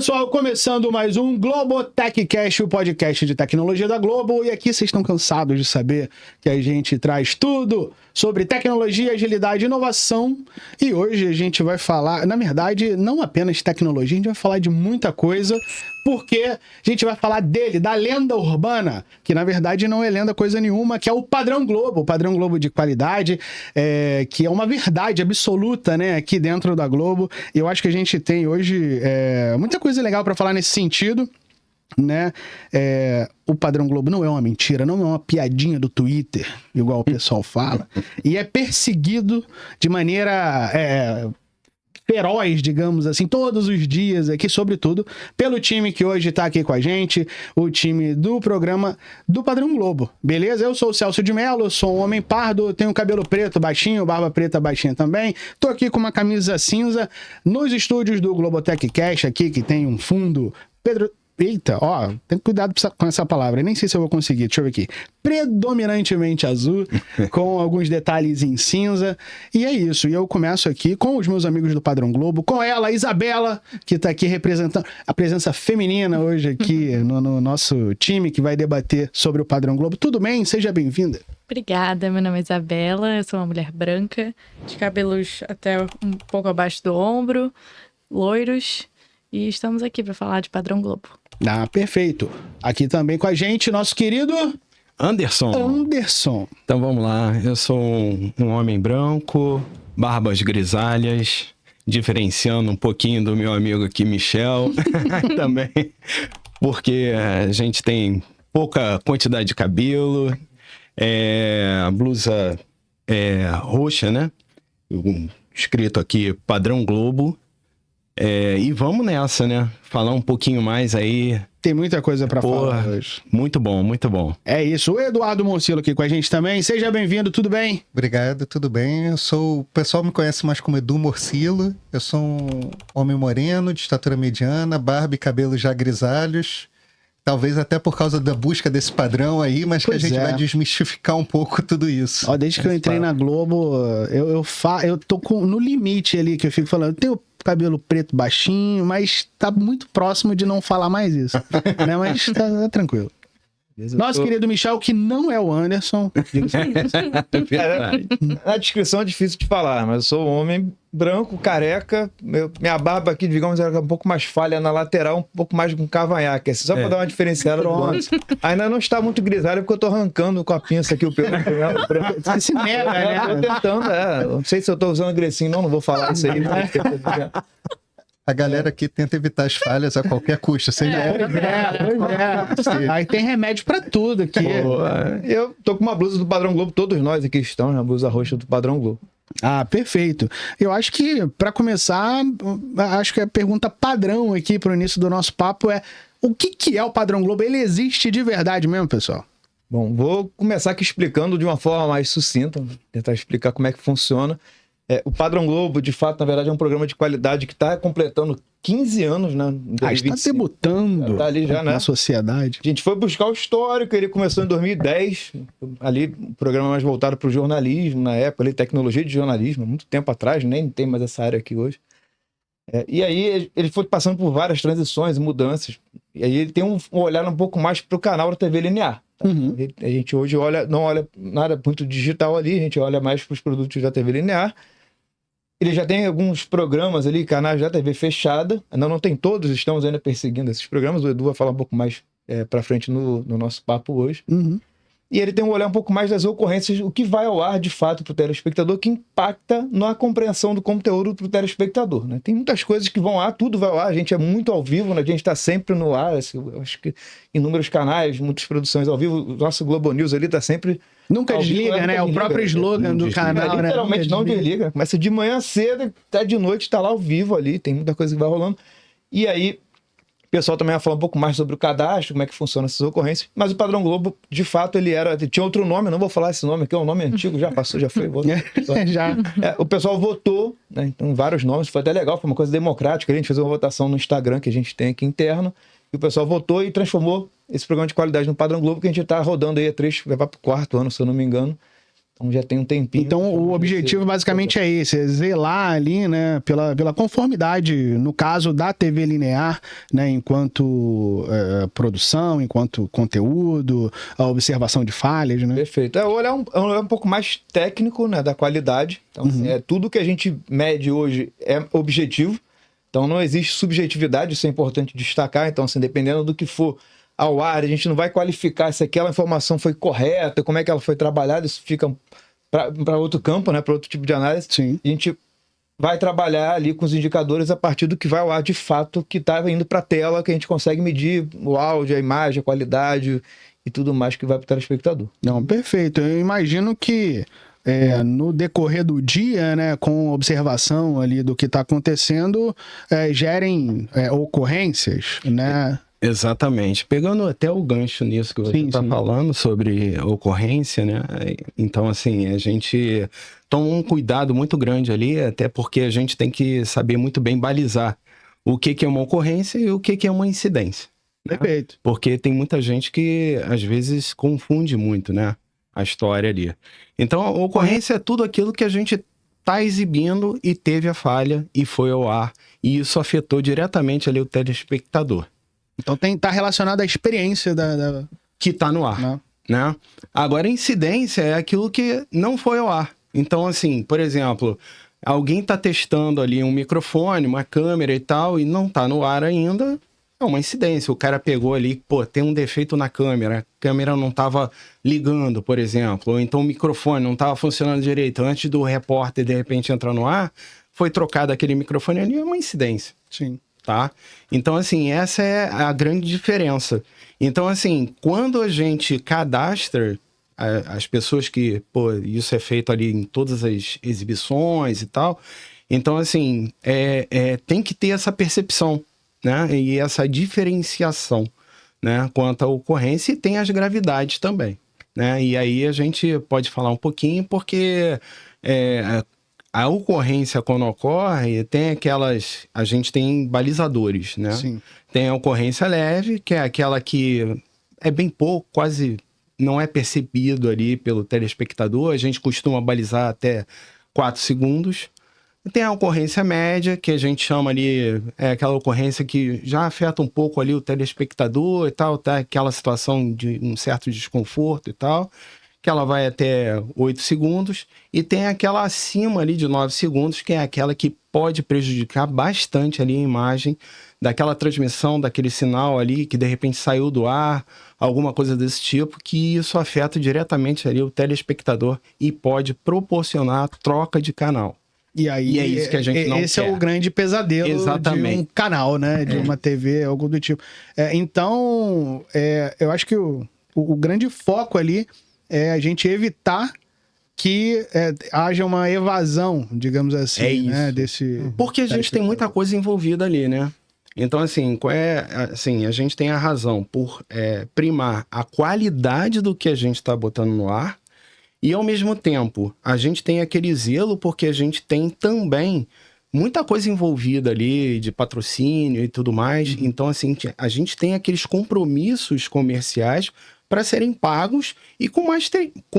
pessoal, começando mais um Globotechcast, o podcast de tecnologia da Globo. E aqui vocês estão cansados de saber que a gente traz tudo sobre tecnologia, agilidade e inovação. E hoje a gente vai falar, na verdade, não apenas de tecnologia, a gente vai falar de muita coisa, porque a gente vai falar dele, da lenda urbana, que na verdade não é lenda coisa nenhuma, que é o Padrão Globo de qualidade, que é uma verdade absoluta, né, aqui dentro da Globo. E eu acho que a gente tem hoje muita coisa legal para falar nesse sentido, né? O Padrão Globo não é uma mentira, não é uma piadinha do Twitter, igual o pessoal fala, e é perseguido de maneira feroz, digamos assim, todos os dias aqui, sobretudo pelo time que hoje tá aqui com a gente, o time do programa do Padrão Globo, beleza? Eu sou o Celso de Mello, sou um homem pardo, tenho cabelo preto baixinho, barba preta baixinha também, tô aqui com uma camisa cinza nos estúdios do Globotechcast aqui, que tem um fundo Eita, ó, tem cuidado com essa palavra, eu nem sei se eu vou conseguir, deixa eu ver aqui. Predominantemente azul, com alguns detalhes em cinza, e é isso. E eu começo aqui com os meus amigos do Padrão Globo, com ela, Isabela, que tá aqui representando a presença feminina hoje aqui no nosso time, que vai debater sobre o Padrão Globo. Tudo bem? Seja bem-vinda. Obrigada, meu nome é Isabela, eu sou uma mulher branca, de cabelos até um pouco abaixo do ombro, loiros, e estamos aqui para falar de Padrão Globo. Ah, perfeito. Aqui também com a gente, nosso querido Anderson. Então vamos lá, eu sou um homem branco, barbas grisalhas, diferenciando um pouquinho do meu amigo aqui, Michel, também, porque a gente tem pouca quantidade de cabelo, a blusa roxa, né? Escrito aqui, Padrão Globo. E vamos nessa, né? Falar um pouquinho mais aí. Tem muita coisa pra falar hoje. Muito bom, muito bom. É isso. O Eduardo Morcillo aqui com a gente também. Seja bem-vindo, tudo bem? Obrigado, tudo bem. O pessoal me conhece mais como Edu Morcillo. Eu sou um homem moreno, de estatura mediana, barba e cabelo já grisalhos. Talvez até por causa da busca desse padrão aí, mas que a gente vai desmistificar um pouco tudo isso. Ó, desde que eu entrei na Globo, eu tô no limite ali, que eu fico falando, eu tenho cabelo preto baixinho, mas tá muito próximo de não falar mais isso, né? Mas tá tranquilo. Nosso querido Michel, que não é o Anderson. Na descrição é difícil de falar, mas eu sou um homem branco, careca, minha barba aqui, digamos, era um pouco mais falha na lateral, um pouco mais com cavanhaque, assim, só pra dar uma diferenciada. Ainda não está muito grisalho, porque eu tô arrancando com a pinça aqui o pelo. Você se nega, né? Tô tentando, Não sei se eu tô usando grecinho, não vou falar isso aí. A galera aqui tenta evitar as falhas a qualquer custo. Aí tem remédio pra tudo aqui. Eu tô com uma blusa do Padrão Globo, todos nós aqui estamos na blusa roxa do Padrão Globo. Ah, perfeito. Eu acho que, pra começar, acho que a pergunta padrão aqui pro início do nosso papo é: o que é o Padrão Globo? Ele existe de verdade mesmo, pessoal? Bom, vou começar aqui explicando de uma forma mais sucinta, tentar explicar como é que funciona. O Padrão Globo, de fato, na verdade, é um programa de qualidade que está completando 15 anos, né? Está debutando tá ali já, na né? sociedade. A gente foi buscar o histórico, ele começou em 2010, ali o programa mais voltado para o jornalismo, na época, ali, tecnologia de jornalismo, muito tempo atrás, nem tem mais essa área aqui hoje. E aí ele foi passando por várias transições e mudanças, e aí ele tem um olhar um pouco mais para o canal da TV linear. Tá? Uhum. A gente hoje não olha nada muito digital ali, a gente olha mais para os produtos da TV linear. Ele já tem alguns programas ali, canais da TV fechada. Não tem todos, estamos ainda perseguindo esses programas. O Edu vai falar um pouco mais pra frente no nosso papo hoje. Uhum. E ele tem um olhar um pouco mais das ocorrências, o que vai ao ar de fato para o telespectador, que impacta na compreensão do conteúdo para o telespectador. Né? Tem muitas coisas que vão lá, tudo vai ao ar, a gente é muito ao vivo, né? A gente está sempre no ar, assim, acho que inúmeros canais, muitas produções ao vivo. O nosso Globo News ali está sempre... Nunca desliga, né? Nunca desliga, o próprio slogan do canal, né? Literalmente não desliga. Começa de manhã cedo, até de noite, tá lá ao vivo ali, tem muita coisa que vai rolando. E aí, o pessoal também vai falar um pouco mais sobre o cadastro, como é que funciona essas ocorrências. Mas o Padrão Globo, de fato, ele tinha outro nome, não vou falar esse nome aqui, é um nome antigo, já passou, já foi. Já. O pessoal votou, né? Então, vários nomes, foi até legal, foi uma coisa democrática. A gente fez uma votação no Instagram que a gente tem aqui interno, e o pessoal votou e transformou esse programa de qualidade no Padrão Globo, que a gente está rodando aí vai para o 4º ano, se eu não me engano. Então já tem um tempinho. Então o objetivo basicamente é esse, é zelar ali, né, pela conformidade, no caso da TV linear, né, enquanto produção, enquanto conteúdo, a observação de falhas, né? Perfeito. É olhar um pouco mais técnico, né, da qualidade. Então, assim, tudo que a gente mede hoje é objetivo. Então não existe subjetividade, isso é importante destacar. Então, assim, dependendo do que for ao ar, a gente não vai qualificar se aquela informação foi correta, como é que ela foi trabalhada, isso fica para outro campo, né, para outro tipo de análise. Sim. A gente vai trabalhar ali com os indicadores a partir do que vai ao ar de fato, que está indo para a tela, que a gente consegue medir o áudio, a imagem, a qualidade e tudo mais que vai para o telespectador. Não, perfeito. Eu imagino que no decorrer do dia, né, com observação ali do que está acontecendo, gerem ocorrências, né? Exatamente. Pegando até o gancho nisso que você está falando sobre ocorrência, né? Então, assim, a gente toma um cuidado muito grande ali, até porque a gente tem que saber muito bem balizar o que é uma ocorrência e o que é uma incidência. Né? Perfeito. Porque tem muita gente que, às vezes, confunde muito, né? A história ali. Então, a ocorrência é tudo aquilo que a gente está exibindo e teve a falha e foi ao ar. E isso afetou diretamente ali o telespectador. Então tá relacionado à experiência que tá no ar, né? Agora, incidência é aquilo que não foi ao ar. Então, assim, por exemplo, alguém tá testando ali um microfone, uma câmera e tal, e não tá no ar ainda, é uma incidência. O cara pegou ali, tem um defeito na câmera, a câmera não tava ligando, por exemplo, ou então o microfone não tava funcionando direito. Antes do repórter, de repente, entrar no ar, foi trocado aquele microfone ali, é uma incidência. Sim. Tá? Então, assim, essa é a grande diferença. Então, assim, quando a gente cadastra as pessoas que, isso é feito ali em todas as exibições e tal, então, assim, tem que ter essa percepção, né? E essa diferenciação, né? Quanto à ocorrência, e tem as gravidades também, né? E aí a gente pode falar um pouquinho, porque a ocorrência, quando ocorre, tem aquelas... A gente tem balizadores, né? Sim. Tem a ocorrência leve, que é aquela que é bem pouco, quase não é percebido ali pelo telespectador. A gente costuma balizar até 4 segundos. Tem a ocorrência média, que a gente chama ali... É aquela ocorrência que já afeta um pouco ali o telespectador e tal, tá? Aquela situação de um certo desconforto e tal, que ela vai até 8 segundos, e tem aquela acima ali de 9 segundos, que é aquela que pode prejudicar bastante ali a imagem daquela transmissão, daquele sinal ali, que de repente saiu do ar, alguma coisa desse tipo, que isso afeta diretamente ali o telespectador e pode proporcionar troca de canal. E aí, é isso que a gente não quer. Esse é o grande pesadelo de um canal, né? De uma TV, algo do tipo. Então, eu acho que o grande foco ali é a gente evitar que haja uma evasão, digamos assim, né? Porque a gente tem muita coisa envolvida ali, né? Então, assim, a gente tem a razão por primar a qualidade do que a gente está botando no ar, e, ao mesmo tempo, a gente tem aquele zelo porque a gente tem também muita coisa envolvida ali de patrocínio e tudo mais. Então, assim, a gente tem aqueles compromissos comerciais para serem pagos e com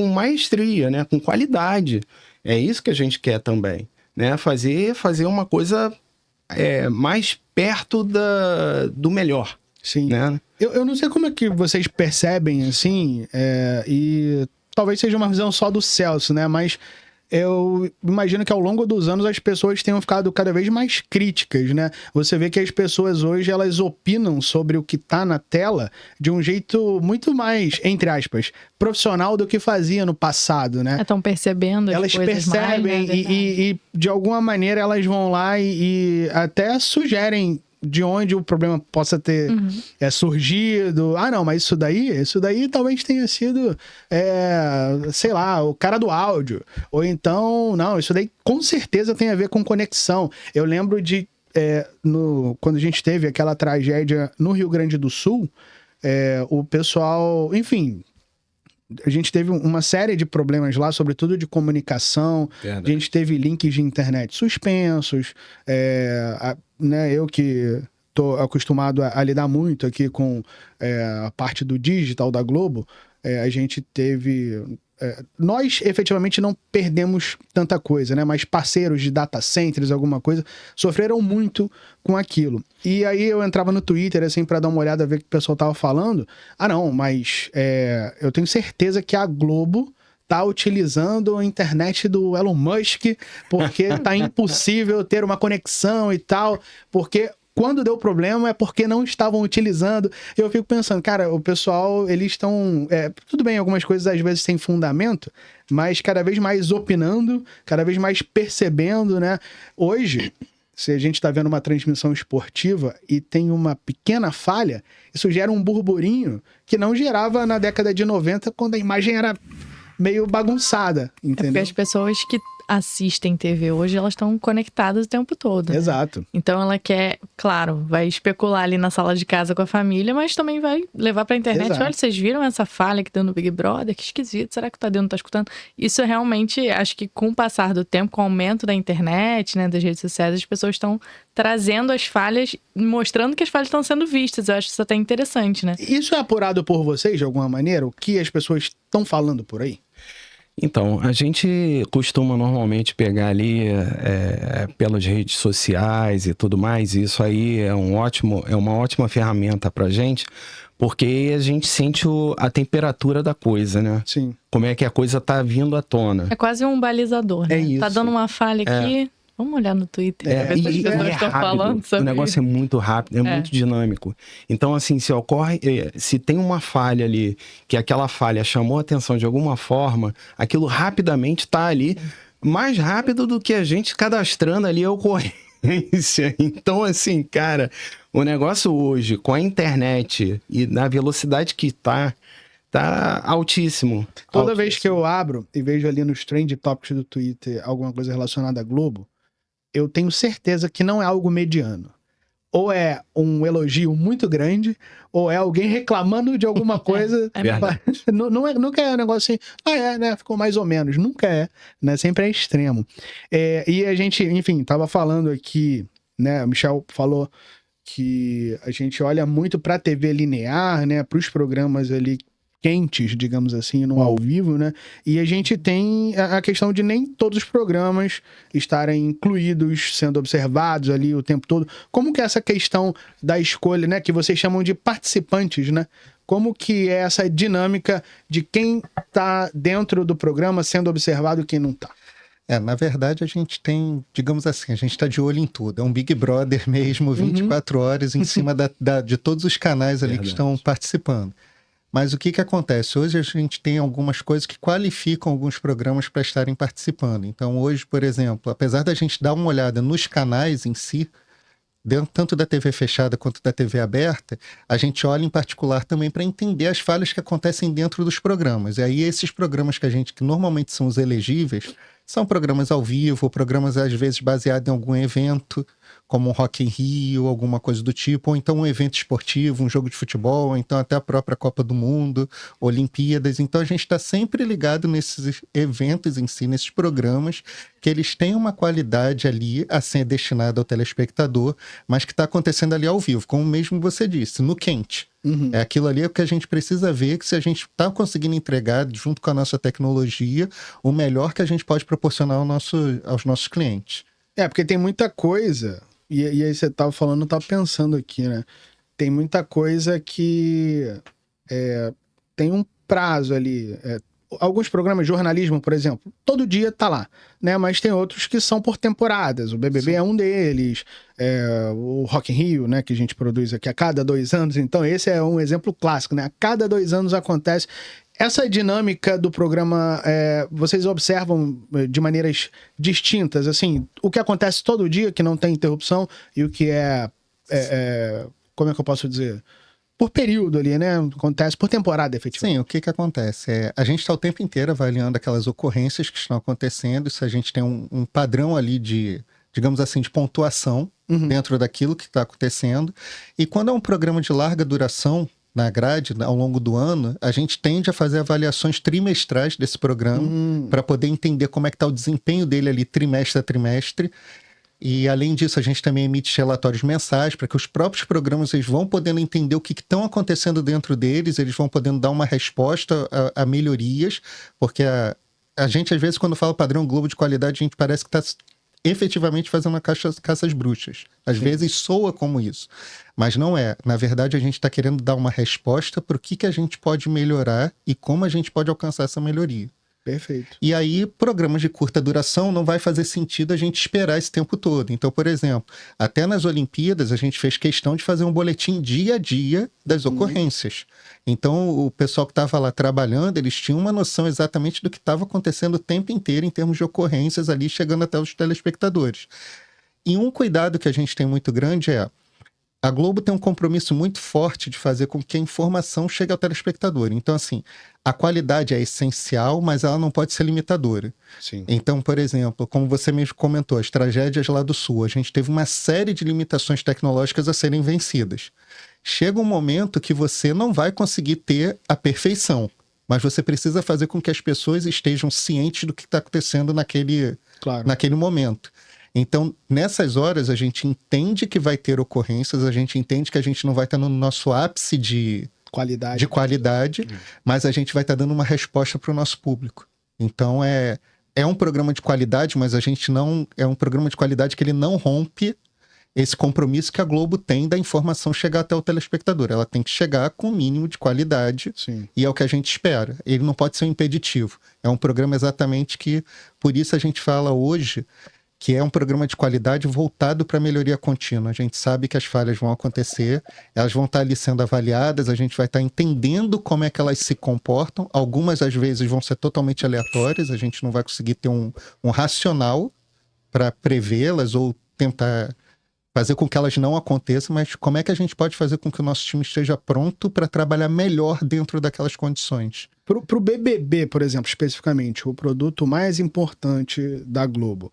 maestria, né? Com qualidade. É isso que a gente quer também, né? Fazer uma coisa mais perto do melhor. Sim. Né? Eu não sei como é que vocês percebem, assim, e talvez seja uma visão só do Celso, né? Mas eu imagino que ao longo dos anos as pessoas tenham ficado cada vez mais críticas, né? Você vê que as pessoas hoje, elas opinam sobre o que tá na tela de um jeito muito mais, entre aspas, profissional do que fazia no passado, né? Estão percebendo as elas coisas percebem mais, né? e de alguma maneira elas vão lá e até sugerem de onde o problema possa ter surgido. Ah, não, mas isso daí talvez tenha sido, sei lá, o cara do áudio. Ou então, não, isso daí com certeza tem a ver com conexão. Eu lembro de, quando a gente teve aquela tragédia no Rio Grande do Sul, o pessoal, enfim... A gente teve uma série de problemas lá, sobretudo de comunicação. Verdade. A gente teve links de internet suspensos. Né, eu que estou acostumado a lidar muito aqui com a parte do digital da Globo, a gente teve nós efetivamente não perdemos tanta coisa, né? Mas parceiros de data centers, alguma coisa, sofreram muito com aquilo. E aí eu entrava no Twitter, assim, para dar uma olhada, ver o que o pessoal tava falando. Ah, não, mas eu tenho certeza que a Globo tá utilizando a internet do Elon Musk, porque tá impossível ter uma conexão e tal, porque quando deu problema é porque não estavam utilizando. Eu fico pensando, cara, o pessoal, eles estão... tudo bem, algumas coisas às vezes sem fundamento, mas cada vez mais opinando, cada vez mais percebendo, né? Hoje, se a gente está vendo uma transmissão esportiva e tem uma pequena falha, isso gera um burburinho que não gerava na década de 90, quando a imagem era meio bagunçada, entendeu? É porque as pessoas que assistem TV hoje, elas estão conectadas o tempo todo. Exato. Então ela quer, claro, vai especular ali na sala de casa com a família, mas também vai levar pra internet. Exato. Olha, vocês viram essa falha que deu no Big Brother? Que esquisito, será que o Tadeu não tá escutando? Isso realmente, acho que com o passar do tempo, com o aumento da internet, né, das redes sociais, as pessoas estão trazendo as falhas, mostrando que as falhas estão sendo vistas. Eu acho isso até interessante, né? Isso é apurado por vocês, de alguma maneira? O que as pessoas estão falando por aí? Então, a gente costuma normalmente pegar ali pelas redes sociais e tudo mais, e isso aí é uma ótima ferramenta pra gente, porque a gente sente a temperatura da coisa, né? Sim. Como é que a coisa tá vindo à tona. É quase um balizador, né? É isso. Tá dando uma falha aqui, vamos olhar no Twitter. Ver se as pessoas estão falando sobre o negócio é muito rápido, é muito dinâmico. Então, assim, se tem uma falha ali, que aquela falha chamou a atenção de alguma forma, aquilo rapidamente tá ali, mais rápido do que a gente cadastrando ali a ocorrência. Então, assim, cara, o negócio hoje, com a internet e na velocidade que tá altíssimo. Toda vez que eu abro e vejo ali nos Trend Topics do Twitter alguma coisa relacionada à Globo, eu tenho certeza que não é algo mediano. Ou é um elogio muito grande, ou é alguém reclamando de alguma coisa. Nunca é um negócio assim, né? Ficou mais ou menos. Nunca é, né? Sempre é extremo. E a gente, enfim, tava falando aqui, né? O Michel falou que a gente olha muito pra TV linear, né? Pros programas ali quentes, digamos assim, no ao vivo, né? E a gente tem a questão de nem todos os programas estarem incluídos, sendo observados ali o tempo todo. Como que é essa questão da escolha, né? Que vocês chamam de participantes, né? Como que é essa dinâmica de quem tá dentro do programa sendo observado e quem não tá? Na verdade, a gente tem, digamos assim, a gente está de olho em tudo. É um Big Brother mesmo, 24 horas em cima de todos os canais ali que estão participando. Mas o que acontece? Hoje a gente tem algumas coisas que qualificam alguns programas para estarem participando. Então hoje, por exemplo, apesar da gente dar uma olhada nos canais em si, tanto da TV fechada quanto da TV aberta, a gente olha em particular também para entender as falhas que acontecem dentro dos programas. E aí esses programas que normalmente são os elegíveis, são programas ao vivo, programas às vezes baseados em algum evento, como um Rock in Rio, alguma coisa do tipo, ou então um evento esportivo, um jogo de futebol, ou então até a própria Copa do Mundo, Olimpíadas. Então a gente está sempre ligado nesses eventos em si, nesses programas, que eles têm uma qualidade ali a ser destinada ao telespectador, mas que está acontecendo ali ao vivo, como mesmo você disse, no quente. É aquilo ali que a gente precisa ver, que se a gente está conseguindo entregar, junto com a nossa tecnologia, o melhor que a gente pode proporcionar aos nossos clientes. Porque tem muita coisa, e aí você tava falando, eu tava pensando aqui, né? Tem muita coisa que tem um prazo ali. Alguns programas de jornalismo, por exemplo, todo dia tá lá, né? Mas tem outros que são por temporadas. O BBB é um deles, o Rock in Rio, né? Que a gente produz aqui a cada 2 anos. Então esse é um exemplo clássico, né? A cada 2 anos acontece. Essa dinâmica do programa, vocês observam de maneiras distintas, assim, o que acontece todo dia, que não tem interrupção, e o que como é que eu posso dizer? Por período ali, né? Acontece por temporada, efetivamente. Sim, o que acontece? A gente está o tempo inteiro avaliando aquelas ocorrências que estão acontecendo, se a gente tem um padrão ali de, digamos assim, de pontuação dentro daquilo que está acontecendo. E quando é um programa de larga duração, na grade, ao longo do ano, a gente tende a fazer avaliações trimestrais desse programa para poder entender como é que está o desempenho dele ali trimestre a trimestre. E além disso, a gente também emite relatórios mensais para que os próprios programas eles vão podendo entender o que estão acontecendo dentro deles, eles vão podendo dar uma resposta a melhorias, porque a gente, às vezes, quando fala padrão Globo de qualidade, a gente parece que está efetivamente fazendo uma caça às bruxas. Às vezes soa como isso, mas não é. Na verdade, a gente está querendo dar uma resposta para o que a gente pode melhorar e como a gente pode alcançar essa melhoria. Perfeito. E aí, programas de curta duração não vai fazer sentido a gente esperar esse tempo todo. Então, por exemplo, até nas Olimpíadas a gente fez questão de fazer um boletim dia a dia das ocorrências. Então, o pessoal que estava lá trabalhando, eles tinham uma noção exatamente do que estava acontecendo o tempo inteiro em termos de ocorrências ali, chegando até os telespectadores. E um cuidado que a gente tem muito grande é: a Globo tem um compromisso muito forte de fazer com que a informação chegue ao telespectador. Então, assim, a qualidade é essencial, mas ela não pode ser limitadora. Sim. Então, por exemplo, como você mesmo comentou, as tragédias lá do Sul, a gente teve uma série de limitações tecnológicas a serem vencidas. Chega um momento que você não vai conseguir ter a perfeição, mas você precisa fazer com que as pessoas estejam cientes do que está acontecendo naquele momento. Então, nessas horas, a gente entende que vai ter ocorrências, a gente entende que a gente não vai estar no nosso ápice de qualidade, mas a gente vai estar dando uma resposta para o nosso público. Então, é um programa de qualidade, mas a gente não... É um programa de qualidade que ele não rompe esse compromisso que a Globo tem da informação chegar até o telespectador. Ela tem que chegar com o mínimo de qualidade. Sim. E é o que a gente espera. Ele não pode ser um impeditivo. É um programa exatamente que... Por isso a gente fala hoje que é um programa de qualidade voltado para a melhoria contínua. A gente sabe que as falhas vão acontecer, elas vão estar ali sendo avaliadas, a gente vai estar entendendo como é que elas se comportam. Algumas, às vezes, vão ser totalmente aleatórias, a gente não vai conseguir ter um racional para prevê-las ou tentar fazer com que elas não aconteçam, mas como é que a gente pode fazer com que o nosso time esteja pronto para trabalhar melhor dentro daquelas condições? Pro BBB, por exemplo, especificamente, o produto mais importante da Globo,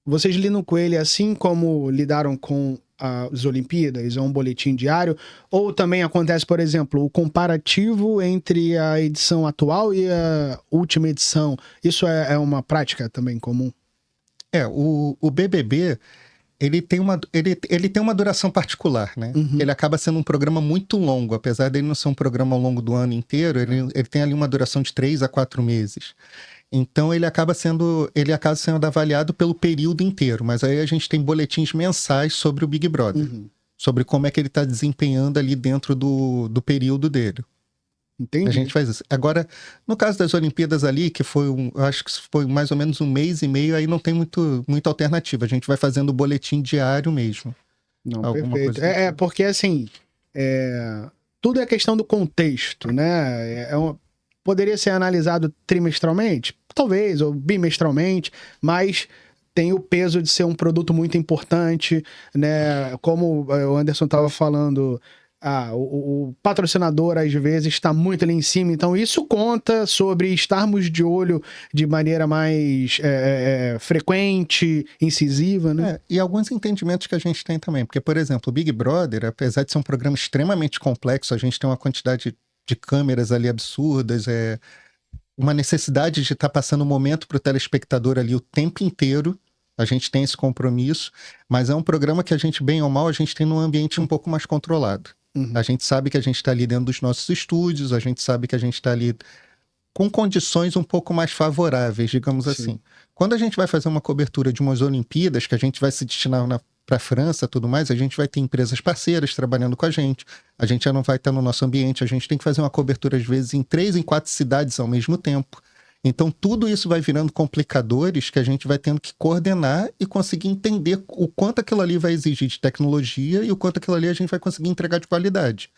vocês lidam com ele assim como lidaram com as Olimpíadas? É um boletim diário? Ou também acontece, por exemplo, o comparativo entre a edição atual e a última edição? Isso é uma prática também comum? O BBB... Ele tem uma duração particular, né? Uhum. Ele acaba sendo um programa muito longo. Apesar dele não ser um programa ao longo do ano inteiro, ele tem ali uma duração de 3 a 4 meses. Então ele acaba sendo avaliado pelo período inteiro. Mas aí a gente tem boletins mensais sobre o Big Brother. Uhum. Sobre como é que ele está desempenhando ali dentro do período dele. Entendi. A gente faz isso. Agora, no caso das Olimpíadas ali, que foi acho que foi mais ou menos 1 mês e meio, aí não tem muita alternativa. A gente vai fazendo o boletim diário mesmo. Não, Alguma perfeito. coisa Porque assim, tudo é questão do contexto, né? Poderia ser analisado trimestralmente? Talvez, ou bimestralmente, mas tem o peso de ser um produto muito importante, né? Como o Anderson estava falando... o patrocinador às vezes está muito ali em cima, então isso conta sobre estarmos de olho de maneira mais frequente, incisiva, né? E alguns entendimentos que a gente tem também, porque, por exemplo, o Big Brother, apesar de ser um programa extremamente complexo, a gente tem uma quantidade de câmeras ali absurdas, uma necessidade de estar passando o momento para o telespectador ali o tempo inteiro. A gente tem esse compromisso, mas é um programa que a gente, bem ou mal, a gente tem num ambiente um pouco mais controlado. Uhum. A gente sabe que a gente está ali dentro dos nossos estúdios, a gente sabe que a gente está ali com condições um pouco mais favoráveis, digamos assim. Quando a gente vai fazer uma cobertura de umas Olimpíadas, que a gente vai se destinar para a França e tudo mais, a gente vai ter empresas parceiras trabalhando com a gente já não vai estar no nosso ambiente, a gente tem que fazer uma cobertura, às vezes, em 3, em 4 cidades ao mesmo tempo. Então, tudo isso vai virando complicadores que a gente vai tendo que coordenar e conseguir entender o quanto aquilo ali vai exigir de tecnologia e o quanto aquilo ali a gente vai conseguir entregar de qualidade.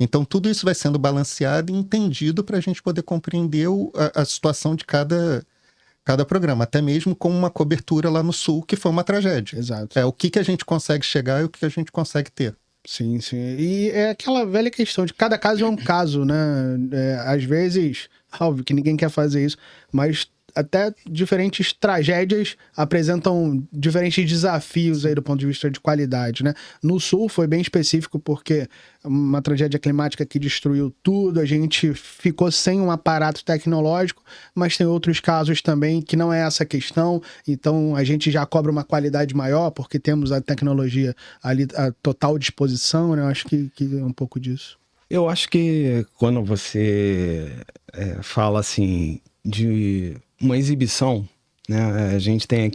Então, tudo isso vai sendo balanceado e entendido para a gente poder compreender a situação de cada programa, até mesmo com uma cobertura lá no Sul, que foi uma tragédia. Exato. O que a gente consegue chegar e o que a gente consegue ter. Sim, sim. E é aquela velha questão de cada caso é um caso, né? Às vezes, óbvio que ninguém quer fazer isso, mas até diferentes tragédias apresentam diferentes desafios aí do ponto de vista de qualidade, né? No Sul foi bem específico porque uma tragédia climática que destruiu tudo, a gente ficou sem um aparato tecnológico, mas tem outros casos também que não é essa questão, então a gente já cobra uma qualidade maior porque temos a tecnologia ali à total disposição, né? Eu acho que é um pouco disso. Eu acho que quando você fala assim de uma exibição, né, a gente tem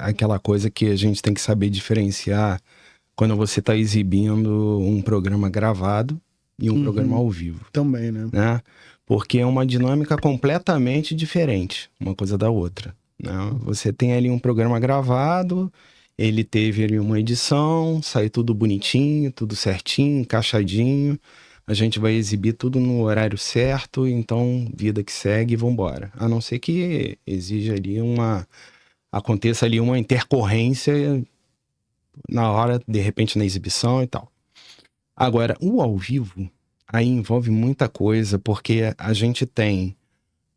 aquela coisa que a gente tem que saber diferenciar quando você está exibindo um programa gravado e um programa ao vivo. Também, né? Porque é uma dinâmica completamente diferente, uma coisa da outra, né? Você tem ali um programa gravado, ele teve ali uma edição, sai tudo bonitinho, tudo certinho, encaixadinho. A gente vai exibir tudo no horário certo, então vida que segue e vambora. A não ser que exija ali aconteça ali uma intercorrência na hora, de repente na exibição e tal. Agora, o ao vivo, aí envolve muita coisa, porque a gente tem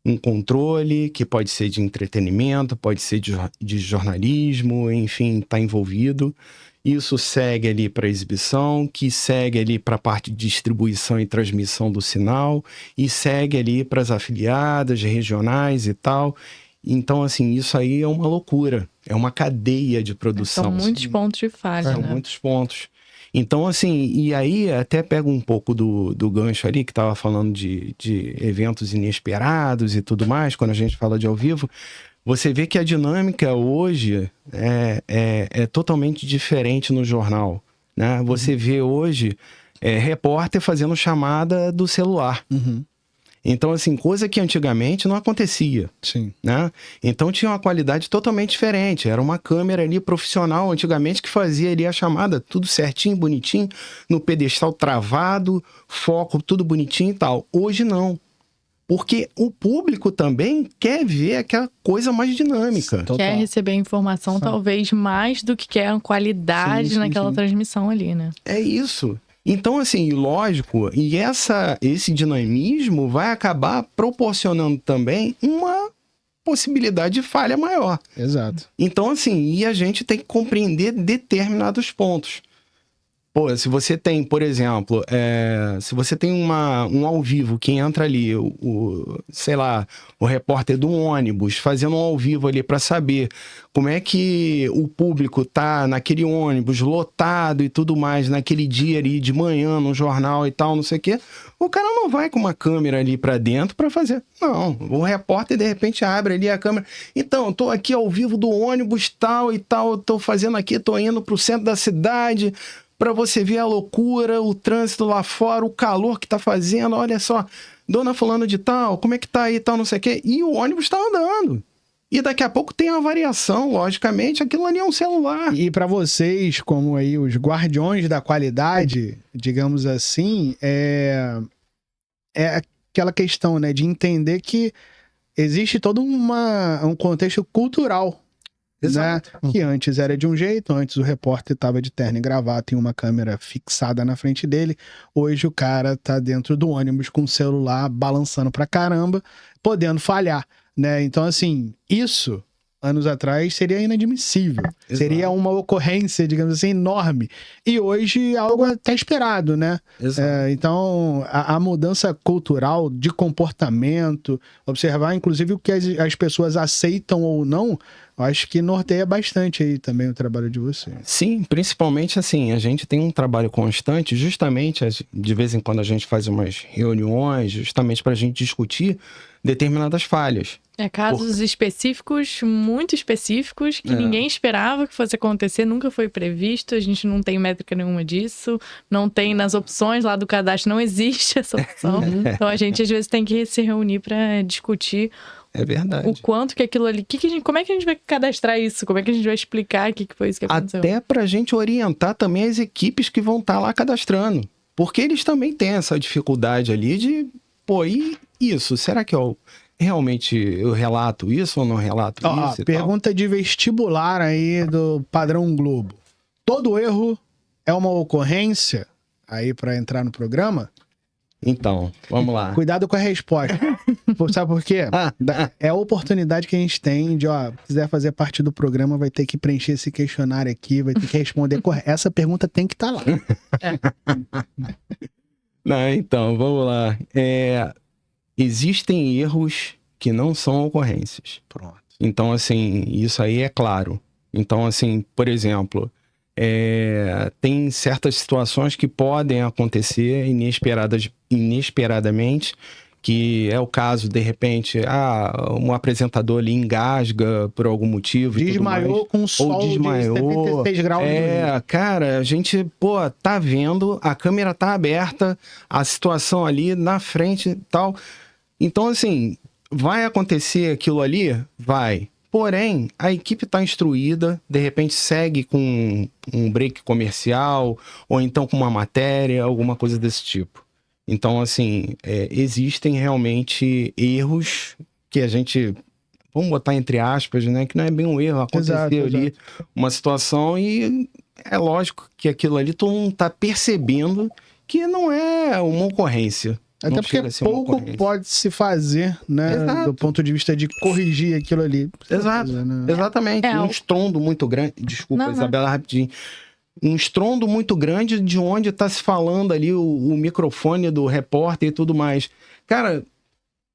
um controle que pode ser de entretenimento, pode ser de jornalismo, enfim, está envolvido. Isso segue ali para a exibição, que segue ali para a parte de distribuição e transmissão do sinal, e segue ali para as afiliadas regionais e tal. Então, assim, isso aí é uma loucura. É uma cadeia de produção. São muitos pontos de falha, São muitos pontos. Então, assim, e aí até pego um pouco do gancho ali, que estava falando de eventos inesperados e tudo mais, quando a gente fala de ao vivo. Você vê que a dinâmica hoje é totalmente diferente no jornal, né? Você vê hoje repórter fazendo chamada do celular. Então, assim, coisa que antigamente não acontecia. Sim. Né? Então tinha uma qualidade totalmente diferente. Era uma câmera ali profissional antigamente que fazia ali a chamada, tudo certinho, bonitinho, no pedestal travado, foco, tudo bonitinho e tal. Hoje não. Porque o público também quer ver aquela coisa mais dinâmica. Quer receber informação talvez mais do que quer a qualidade naquela transmissão ali, né? É isso. Então, assim, lógico, e esse dinamismo vai acabar proporcionando também uma possibilidade de falha maior. Exato. Então, assim, e a gente tem que compreender determinados pontos. Pô, se você tem, por exemplo, se você tem um ao vivo que entra ali, sei lá, o repórter do ônibus fazendo um ao vivo ali para saber como é que o público tá naquele ônibus lotado e tudo mais, naquele dia ali de manhã no jornal e tal, não sei o quê, o cara não vai com uma câmera ali para dentro para fazer. Não, o repórter de repente abre ali a câmera. Então, tô aqui ao vivo do ônibus tal e tal, tô fazendo aqui, tô indo pro centro da cidade, para você ver a loucura, o trânsito lá fora, o calor que tá fazendo, olha só, dona fulano de tal, como é que tá aí, tal, não sei o quê, e o ônibus tá andando. E daqui a pouco tem uma variação, logicamente, aquilo ali é um celular. E para vocês, como aí os guardiões da qualidade, digamos assim, é aquela questão, né, de entender que existe todo um contexto cultural. Exato. Né? Que antes era de um jeito, antes o repórter estava de terno e gravata e uma câmera fixada na frente dele. Hoje o cara tá dentro do ônibus com o celular balançando pra caramba, podendo falhar, né? Então, assim, isso anos atrás seria inadmissível. Exato. Seria uma ocorrência, digamos assim, enorme. E hoje algo até esperado, né? Então, a mudança cultural de comportamento, observar inclusive o que as pessoas aceitam ou não, eu acho que norteia bastante aí também o trabalho de você. Sim, principalmente assim, a gente tem um trabalho constante, justamente, de vez em quando a gente faz umas reuniões, justamente para a gente discutir determinadas falhas. Casos específicos, muito específicos, que ninguém esperava que fosse acontecer, nunca foi previsto, a gente não tem métrica nenhuma disso, não tem nas opções lá do cadastro, não existe essa opção. Então a gente às vezes tem que se reunir para discutir. É verdade. O quanto que aquilo ali... como é que a gente vai cadastrar isso? Como é que a gente vai explicar o que foi isso que aconteceu? Até pra gente orientar também as equipes que vão estar lá cadastrando. Porque eles também têm essa dificuldade ali de... Pô, e isso? Será que realmente eu relato isso ou não relato isso? Pergunta de vestibular aí do Padrão Globo. Todo erro é uma ocorrência aí pra entrar no programa? Então, vamos lá. Cuidado com a resposta. Sabe por quê? É a oportunidade que a gente tem de, quiser fazer parte do programa, vai ter que preencher esse questionário aqui, vai ter que responder. Essa pergunta tem que estar lá. Não, então, vamos lá. Existem erros que não são ocorrências. Pronto. Então, assim, isso aí é claro. Então, assim, por exemplo, tem certas situações que podem acontecer inesperadamente, que é o caso, de repente, um apresentador ali engasga por algum motivo. Desmaiou com sol de 76 graus. Cara, a gente, tá vendo, a câmera tá aberta, a situação ali na frente e tal. Então, assim, vai acontecer aquilo ali? Vai. Porém, a equipe está instruída, de repente segue com um break comercial, ou então com uma matéria, alguma coisa desse tipo. Então, assim, existem realmente erros que a gente, vamos botar entre aspas, né? Que não é bem um erro, aconteceu ali uma situação e é lógico que aquilo ali todo mundo está percebendo que não é uma ocorrência. Até porque pouco pode se fazer, né? Exato. Do ponto de vista de corrigir aquilo ali. Exato, exatamente. Um estrondo muito grande. Desculpa, Isabela, rapidinho. Um estrondo muito grande de onde está se falando ali o microfone do repórter e tudo mais. Cara,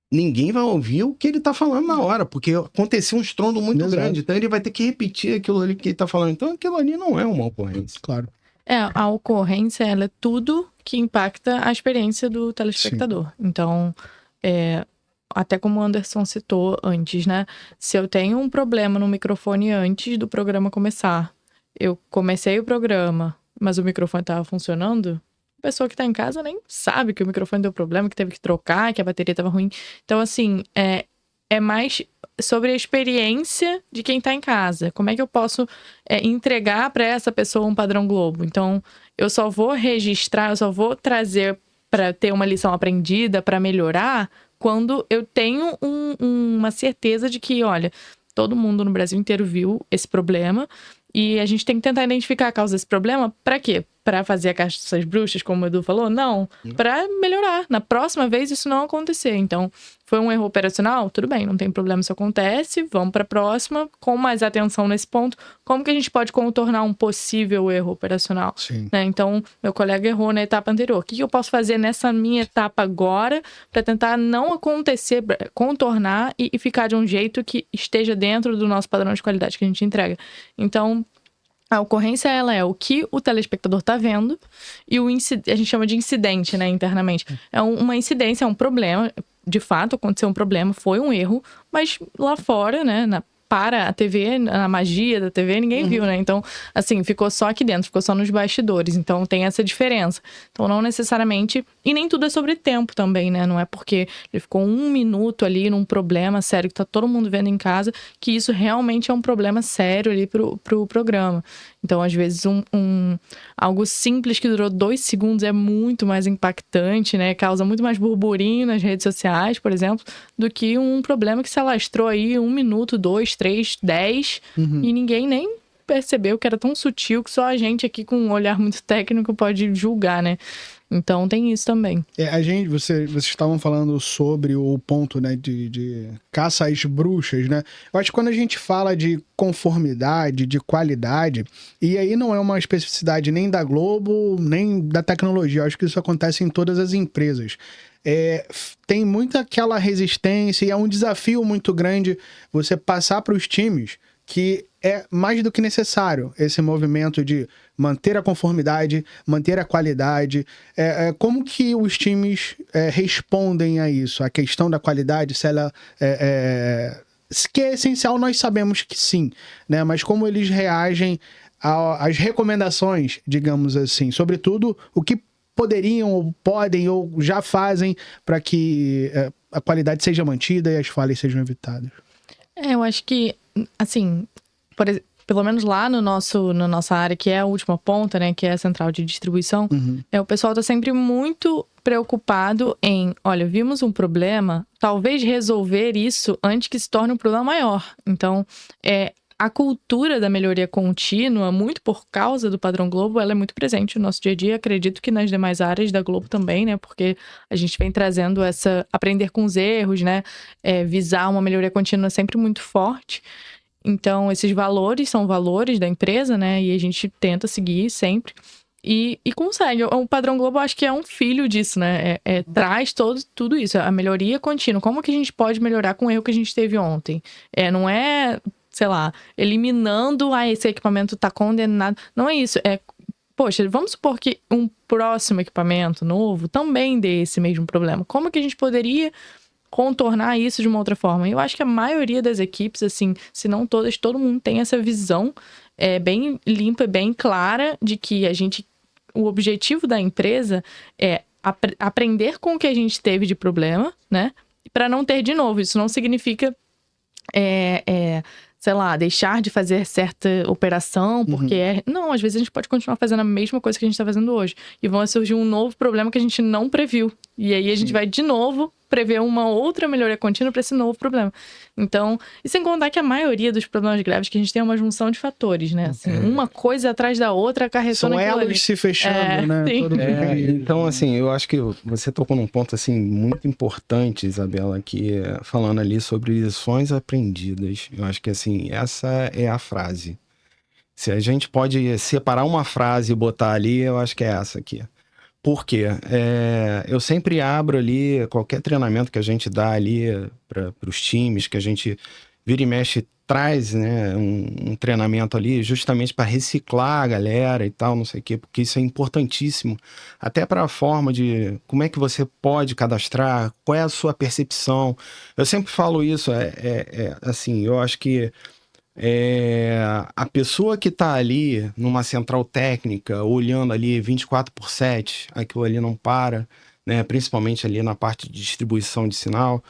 ninguém vai ouvir o que ele está falando na hora, porque aconteceu um estrondo muito grande. Então ele vai ter que repetir aquilo ali que ele está falando. Então aquilo ali não é uma ocorrência. Claro. A ocorrência, ela é tudo que impacta a experiência do telespectador. Sim. Então, até como o Anderson citou antes, né? Se eu tenho um problema no microfone antes do programa começar, eu comecei o programa, mas o microfone estava funcionando, a pessoa que está em casa nem sabe que o microfone deu problema, que teve que trocar, que a bateria estava ruim. Então, assim, é mais sobre a experiência de quem está em casa. Como é que eu posso entregar para essa pessoa um padrão Globo? Então, eu só vou registrar, eu só vou trazer para ter uma lição aprendida, para melhorar, quando eu tenho uma certeza de que, olha, todo mundo no Brasil inteiro viu esse problema e a gente tem que tentar identificar a causa desse problema. Para quê? Para fazer a caça às bruxas, como o Edu falou? Não. Para melhorar. Na próxima vez isso não acontecer. Então, foi um erro operacional? Tudo bem, não tem problema se acontece. Vamos para a próxima, com mais atenção nesse ponto. Como que a gente pode contornar um possível erro operacional? Sim. Né? Então, meu colega errou na etapa anterior. O que eu posso fazer nessa minha etapa agora para tentar não acontecer, contornar e ficar de um jeito que esteja dentro do nosso padrão de qualidade que a gente entrega? Então, a ocorrência, ela é o que o telespectador está vendo e a gente chama de incidente, né, internamente. É uma incidência, é um problema, de fato aconteceu um problema, foi um erro, mas lá fora, né, para a TV, na magia da TV, ninguém viu, né? Então, assim, ficou só aqui dentro, ficou só nos bastidores. Então, tem essa diferença. Então, não necessariamente... E nem tudo é sobre tempo também, né? Não é porque ele ficou 1 minuto ali num problema sério que tá todo mundo vendo em casa, que isso realmente é um problema sério ali pro programa. Então, às vezes, algo simples que durou 2 segundos é muito mais impactante, né? Causa muito mais burburinho nas redes sociais, por exemplo, do que um problema que se alastrou aí 1 minuto, 2, 3, 10, e ninguém nem percebeu que era tão sutil que só a gente aqui com um olhar muito técnico pode julgar, né? Então tem isso também. Vocês estavam falando sobre o ponto, né, de caça às bruxas, né? Eu acho que quando a gente fala de conformidade, de qualidade, e aí não é uma especificidade nem da Globo, nem da tecnologia, eu acho que isso acontece em todas as empresas. Tem muita aquela resistência e é um desafio muito grande você passar para os times que é mais do que necessário esse movimento de manter a conformidade, manter a qualidade. Como que os times respondem a isso? A questão da qualidade, se ela que é essencial, nós sabemos que sim, né? Mas como eles reagem às recomendações, digamos assim, sobretudo o que poderiam ou podem ou já fazem para que a qualidade seja mantida e as falhas sejam evitadas. Eu acho que, assim, pelo menos lá na nossa área, que é a última ponta, né, que é a central de distribuição, o pessoal tá sempre muito preocupado em, olha, vimos um problema, talvez resolver isso antes que se torne um problema maior. Então, a cultura da melhoria contínua, muito por causa do Padrão Globo, ela é muito presente no nosso dia a dia. Acredito que nas demais áreas da Globo também, né? Porque a gente vem trazendo aprender com os erros, né? Visar uma melhoria contínua sempre muito forte. Então, esses valores são valores da empresa, né? E a gente tenta seguir sempre. E consegue. O Padrão Globo, eu acho que é um filho disso, né? Traz tudo isso, a melhoria contínua. Como que a gente pode melhorar com o erro que a gente teve ontem? Não é, sei lá, eliminando, esse equipamento tá condenado. Não é isso. Poxa, vamos supor que um próximo equipamento novo também dê esse mesmo problema. Como que a gente poderia contornar isso de uma outra forma? Eu acho que a maioria das equipes, assim, se não todas, todo mundo tem essa visão bem limpa, bem clara de que o objetivo da empresa é aprender com o que a gente teve de problema, né? Para não ter de novo. Isso não significa, sei lá, deixar de fazer certa operação, porque não, às vezes a gente pode continuar fazendo a mesma coisa que a gente está fazendo hoje. E vai surgir um novo problema que a gente não previu. E aí a gente vai de novo prever uma outra melhoria contínua para esse novo problema. Então, e sem contar que a maioria dos problemas graves que a gente tem é uma junção de fatores, né? Assim, uma coisa atrás da outra acarretou naquilo ali. São elos se fechando, né? Então, assim, eu acho que você tocou num ponto, assim, muito importante, Isabela, que falando ali sobre lições aprendidas. Eu acho que, assim, essa é a frase. Se a gente pode separar uma frase e botar ali, eu acho que é essa aqui. Por quê? Eu sempre abro ali, qualquer treinamento que a gente dá ali para os times, que a gente vira e mexe, traz, né, um treinamento ali justamente para reciclar a galera e tal, não sei o quê, porque isso é importantíssimo. Até para a forma de como é que você pode cadastrar, qual é a sua percepção. Eu sempre falo isso, assim, eu acho que a pessoa que está ali numa central técnica, olhando ali 24/7, aquilo ali não para, né? Principalmente ali na parte de distribuição de sinal,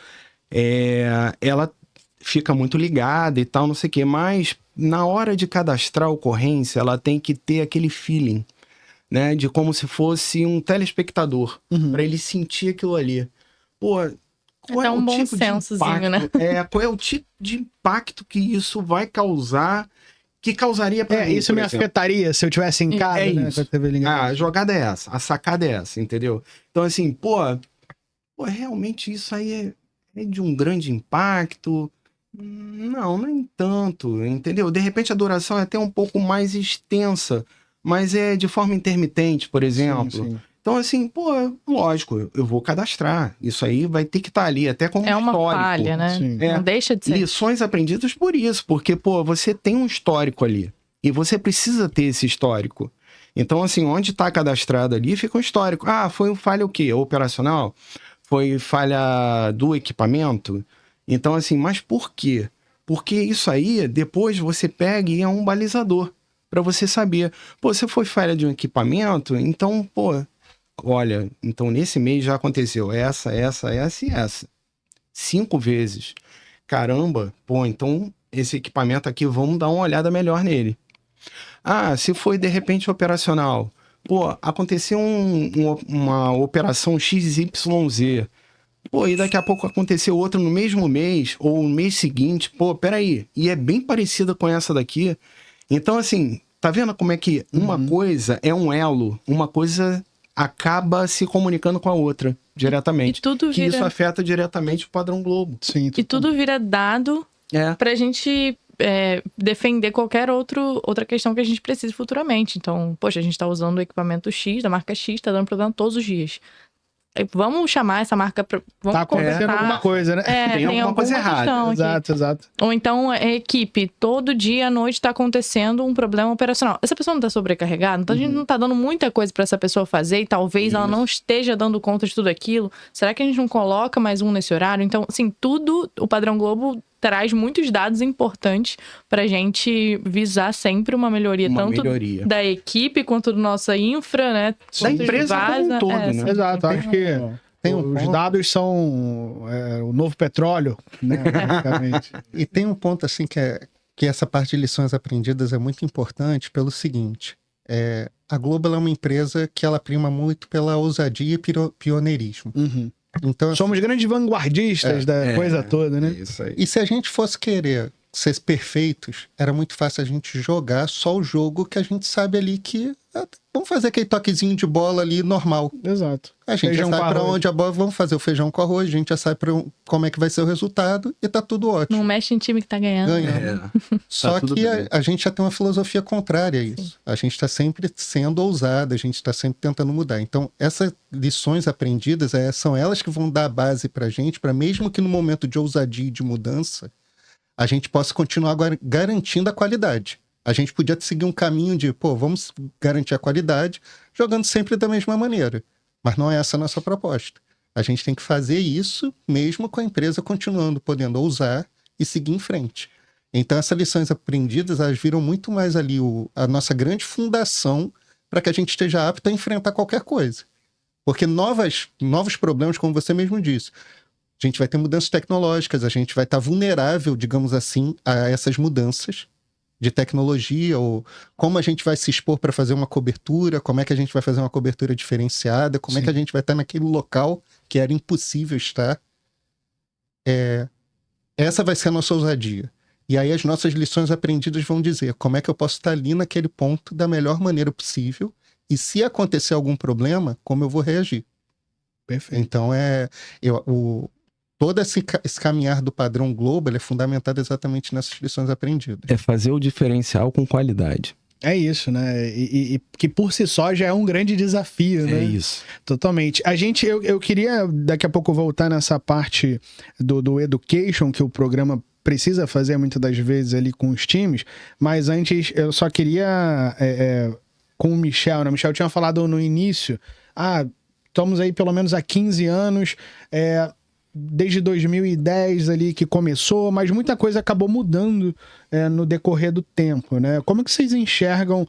ela fica muito ligada e tal, não sei o quê, mas na hora de cadastrar a ocorrência, ela tem que ter aquele feeling, né? De como se fosse um telespectador, para ele sentir aquilo ali. Pô, qual é um o bom tipo sensozinho, de impacto, né? qual é o tipo de impacto que isso vai causar, que causaria para mim, isso me afetaria se eu tivesse em casa, né? Isso. Com a TV ligada. A jogada é essa, a sacada é essa, entendeu? Então, assim, pô, realmente isso aí é de um grande impacto? Não, nem tanto, entendeu? De repente a duração é até um pouco mais extensa, mas é de forma intermitente, por exemplo. Sim. Então, assim, lógico, eu vou cadastrar. Isso aí vai ter que estar ali, até como histórico. É uma falha, né? Sim. Não deixa de ser. Lições aprendidas por isso, porque, você tem um histórico ali. E você precisa ter esse histórico. Então, assim, onde está cadastrado ali, fica um histórico. Foi falha o quê? Operacional? Foi falha do equipamento? Então, assim, mas por quê? Porque isso aí, depois você pega e é um balizador para você saber. Se foi falha de um equipamento, então, olha, então nesse mês já aconteceu essa e essa. 5 vezes. Caramba, então esse equipamento aqui, vamos dar uma olhada melhor nele. Se foi de repente operacional. Aconteceu uma operação XYZ. E daqui a pouco aconteceu outra no mesmo mês, ou no mês seguinte. Peraí. E é bem parecida com essa daqui. Então, assim, tá vendo como é que uma coisa é um elo, uma coisa acaba se comunicando com a outra diretamente. Que isso afeta diretamente o Padrão Globo. Sim, e tudo vira dado pra gente defender qualquer outra questão que a gente precise futuramente. Então, poxa, a gente tá usando o equipamento X, da marca X, tá dando problema todos os dias. Vamos chamar essa marca para... Tá acontecendo alguma coisa, né? Tem alguma coisa errada. Exato. Ou então, a equipe, todo dia à noite tá acontecendo um problema operacional. Essa pessoa não tá sobrecarregada? Então, a gente não tá dando muita coisa para essa pessoa fazer e talvez ela não esteja dando conta de tudo aquilo. Será que a gente não coloca mais um nesse horário? Então, assim, o Padrão Globo traz muitos dados importantes pra gente visar sempre uma melhoria, da equipe quanto do nossa infra, né? Da empresa como um todo, né? Exato, acho que os dados são o novo petróleo, né? E tem um ponto assim que essa parte de lições aprendidas é muito importante pelo seguinte, a Globo é uma empresa que ela prima muito pela ousadia e pioneirismo. Então, somos grandes vanguardistas da coisa toda, né? Isso aí. E se a gente fosse querer ser perfeitos, era muito fácil a gente jogar só o jogo que a gente sabe ali que... vamos fazer aquele toquezinho de bola ali normal. Exato. A gente já sabe pra onde a bola... Vamos fazer o feijão com arroz, a gente já sabe como é que vai ser o resultado e tá tudo ótimo. Não mexe em time que tá ganhando. Só que a gente já tem uma filosofia contrária a isso. Sim. A gente tá sempre sendo ousado, a gente tá sempre tentando mudar. Então, essas lições aprendidas, são elas que vão dar a base pra gente, pra mesmo que no momento de ousadia e de mudança, a gente possa continuar garantindo a qualidade. A gente podia seguir um caminho de, vamos garantir a qualidade jogando sempre da mesma maneira. Mas não é essa a nossa proposta. A gente tem que fazer isso mesmo com a empresa continuando, podendo ousar e seguir em frente. Então, essas lições aprendidas, elas viram muito mais ali a nossa grande fundação para que a gente esteja apto a enfrentar qualquer coisa. Porque novos problemas, como você mesmo disse, a gente vai ter mudanças tecnológicas, a gente vai estar vulnerável, digamos assim, a essas mudanças de tecnologia, ou como a gente vai se expor para fazer uma cobertura, como é que a gente vai fazer uma cobertura diferenciada, como é que a gente vai estar naquele local que era impossível estar. Essa vai ser a nossa ousadia. E aí as nossas lições aprendidas vão dizer como é que eu posso estar ali naquele ponto da melhor maneira possível, e se acontecer algum problema, como eu vou reagir. Perfeito. Então, todo esse caminhar do padrão Globo é fundamentado exatamente nessas lições aprendidas. É fazer o diferencial com qualidade. É isso, né? E que por si só já é um grande desafio, né? É isso. Totalmente. Eu queria daqui a pouco voltar nessa parte do education, que o programa precisa fazer muitas das vezes ali com os times, mas antes eu só queria, com o Michel, né? O Michel tinha falado no início, estamos aí pelo menos há 15 anos, desde 2010 ali que começou, mas muita coisa acabou mudando no decorrer do tempo, né? Como é que vocês enxergam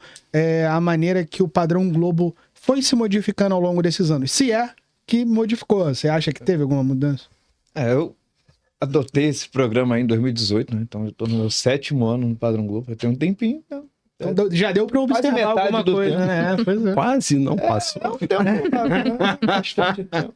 a maneira que o padrão Globo foi se modificando ao longo desses anos? Se é que modificou, você acha que teve alguma mudança? Eu adotei esse programa aí em 2018, né? Então eu tô no meu 7º ano no padrão Globo, eu tenho um tempinho, né? Então, já deu pra observar alguma coisa, né? Pois é. Quase não passou. Bastante tempo.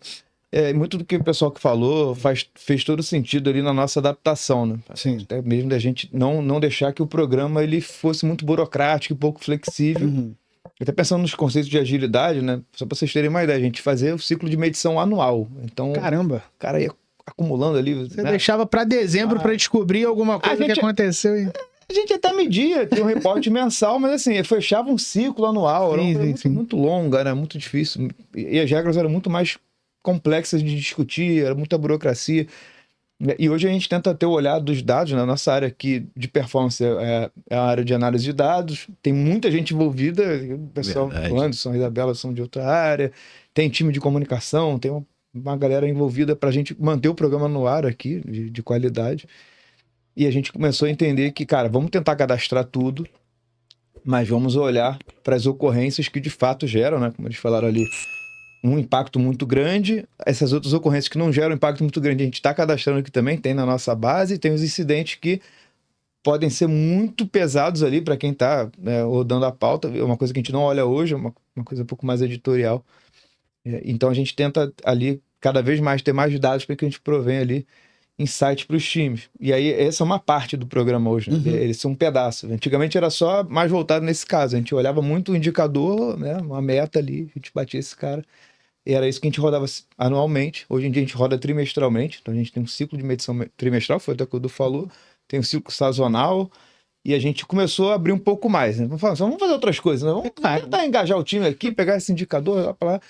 Muito do que o pessoal que falou fez todo sentido ali na nossa adaptação, né? Sim. Até mesmo da gente não deixar que o programa ele fosse muito burocrático e pouco flexível. Uhum. Até pensando nos conceitos de agilidade, né? Só para vocês terem uma ideia, a gente fazia o ciclo de medição anual. Então, Caramba! O cara ia acumulando ali. Você deixava para dezembro para descobrir alguma coisa que aconteceu. A gente até media, tinha um reporte mensal, mas assim, fechava um ciclo anual. Era muito longo, era muito difícil. E as regras eram muito mais complexas de discutir, era muita burocracia. E hoje a gente tenta ter o olhar dos dados, na nossa área aqui de performance é a área de análise de dados, tem muita gente envolvida, o pessoal, o Anderson, a Isabela são de outra área, tem time de comunicação, tem uma galera envolvida para a gente manter o programa no ar aqui, de qualidade. E a gente começou a entender que, cara, vamos tentar cadastrar tudo, mas vamos olhar para as ocorrências que de fato geram, né? Como eles falaram ali, um impacto muito grande. Essas outras ocorrências que não geram impacto muito grande, a gente está cadastrando aqui também, tem na nossa base, e tem os incidentes que podem ser muito pesados ali para quem está rodando a pauta. É uma coisa que a gente não olha hoje, é uma coisa um pouco mais editorial. Então a gente tenta ali cada vez mais ter mais dados para que a gente provém ali insights para os times. E aí essa é uma parte do programa hoje, né? Uhum. Eles são um pedaço. Antigamente era só mais voltado nesse caso. A gente olhava muito o indicador, né? Uma meta ali, a gente batia esse cara. E era isso que a gente rodava anualmente. Hoje em dia a gente roda trimestralmente. Então a gente tem um ciclo de medição trimestral, foi até o que o Edu falou. Tem um ciclo sazonal. E a gente começou a abrir um pouco mais, né? Vamos fazer outras coisas, né? Vamos tentar engajar o time aqui, pegar esse indicador lá para lá.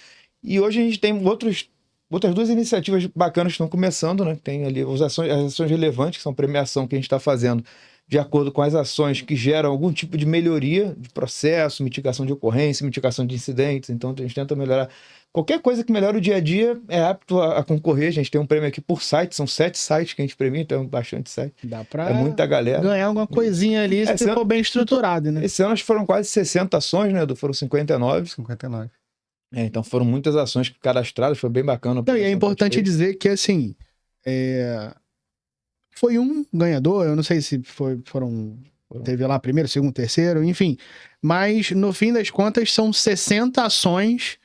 E hoje a gente tem outras 2 iniciativas bacanas que estão começando, né? Tem ali as ações relevantes, que são premiação que a gente está fazendo de acordo com as ações que geram algum tipo de melhoria de processo, mitigação de ocorrência, mitigação de incidentes. Então a gente tenta melhorar. Qualquer coisa que melhore o dia a dia é apto a concorrer. A gente tem um prêmio aqui por site, são 7 sites que a gente premia, então é bastante site. Dá pra muita galera. ganhar alguma coisinha ali se for bem estruturado, né? Esse ano foram quase 60 ações, né, Edu? Foram 59. 59. Então foram muitas ações cadastradas, foi bem bacana. Então, e é importante dizer que, assim, foi um ganhador, eu não sei se teve lá primeiro, segundo, terceiro, enfim, mas no fim das contas são 60 ações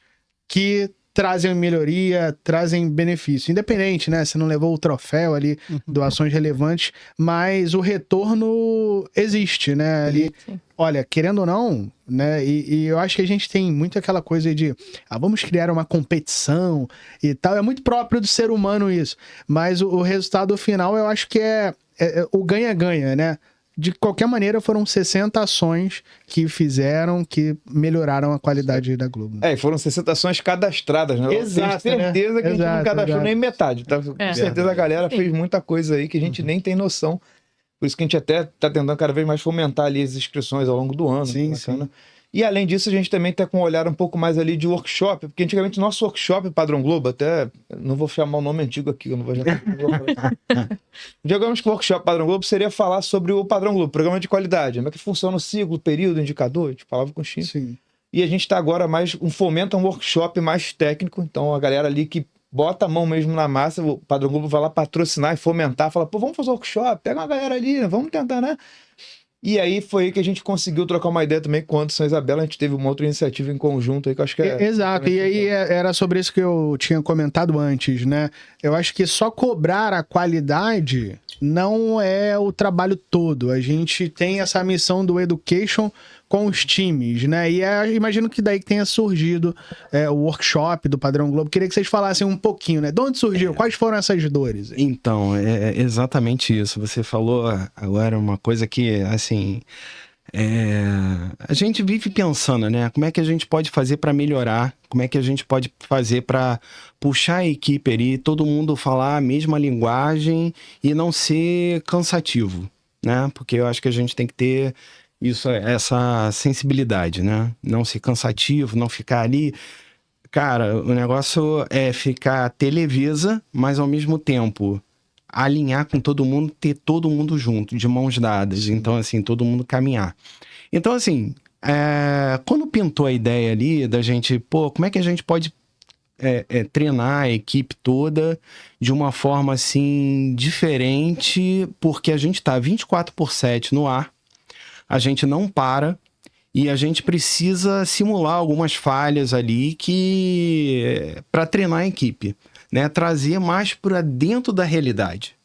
que trazem melhoria, trazem benefício. Independente, né? Você não levou o troféu ali, doações relevantes, mas o retorno existe, né? Ali, olha, querendo ou não, né? E eu acho que a gente tem muito aquela coisa de vamos criar uma competição e tal. É muito próprio do ser humano isso. Mas o resultado final eu acho que é o ganha-ganha, né? De qualquer maneira, foram 60 ações que melhoraram a qualidade da Globo. E foram 60 ações cadastradas, né? Exato, tenho certeza que a gente não cadastrou nem metade. Tá? Com certeza a galera fez muita coisa aí que a gente nem tem noção. Por isso que a gente até tá tentando cada vez mais fomentar ali as inscrições ao longo do ano. Sim. E além disso, a gente também tá com um olhar um pouco mais ali de workshop, porque antigamente o nosso workshop Padrão Globo, até não vou chamar o nome antigo aqui, eu não vou já. Digamos que o workshop Padrão Globo seria falar sobre o Padrão Globo, programa de qualidade, como é que funciona o ciclo, período, indicador, a gente falava com o Chico. Sim. E a gente tá agora mais, fomenta um workshop mais técnico, então a galera ali que bota a mão mesmo na massa, o Padrão Globo vai lá patrocinar e fomentar, fala, pô, vamos fazer um workshop, pega uma galera ali, né? Vamos tentar, né? E aí foi aí que a gente conseguiu trocar uma ideia também com o Anderson e Isabela. A gente teve uma outra iniciativa em conjunto aí que eu acho que Exato, e aí era sobre isso que eu tinha comentado antes, né? Eu acho que só cobrar a qualidade não é o trabalho todo. A gente tem essa missão do education com os times, né? E imagino que daí que tenha surgido o workshop do Padrão Globo. Queria que vocês falassem um pouquinho, né? De onde surgiu? Quais foram essas dores? Então, é exatamente isso. Você falou agora uma coisa que, assim, a gente vive pensando, né? Como é que a gente pode fazer para melhorar? Como é que a gente pode fazer para puxar a equipe ali, todo mundo falar a mesma linguagem e não ser cansativo, né? Porque eu acho que a gente tem que ter essa sensibilidade, né? Não ser cansativo, não ficar ali. Cara, o negócio é ficar televisa, mas ao mesmo tempo alinhar com todo mundo, ter todo mundo junto, de mãos dadas. Então, assim, todo mundo caminhar. Então, assim, quando pintou a ideia ali da gente, como é que a gente pode treinar a equipe toda de uma forma, assim, diferente, porque a gente tá 24/7 no ar, a gente não para e a gente precisa simular algumas falhas ali para treinar a equipe, né? Trazer mais para dentro da realidade.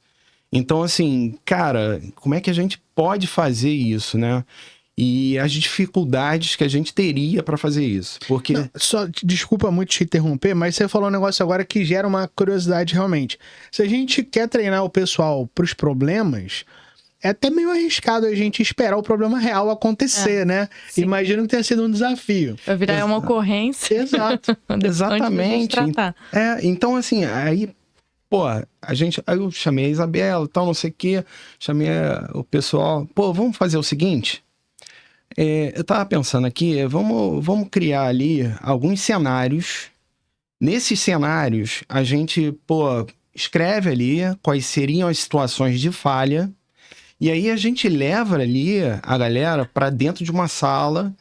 Então, assim, cara, como é que a gente pode fazer isso, né? E as dificuldades que a gente teria para fazer isso. Porque... Não, desculpa muito te interromper, mas você falou um negócio agora que gera uma curiosidade realmente. Se a gente quer treinar o pessoal para os problemas... É até meio arriscado a gente esperar o problema real acontecer, né? Sim. Imagino que tenha sido um desafio. Vai virar uma ocorrência. Exato. Exatamente. Então, assim, aí eu chamei a Isabela e tal, não sei o quê, chamei o pessoal, vamos fazer o seguinte, eu tava pensando aqui, vamos criar ali alguns cenários. Nesses cenários, a gente, escreve ali quais seriam as situações de falha. E aí a gente leva ali a galera para dentro de uma sala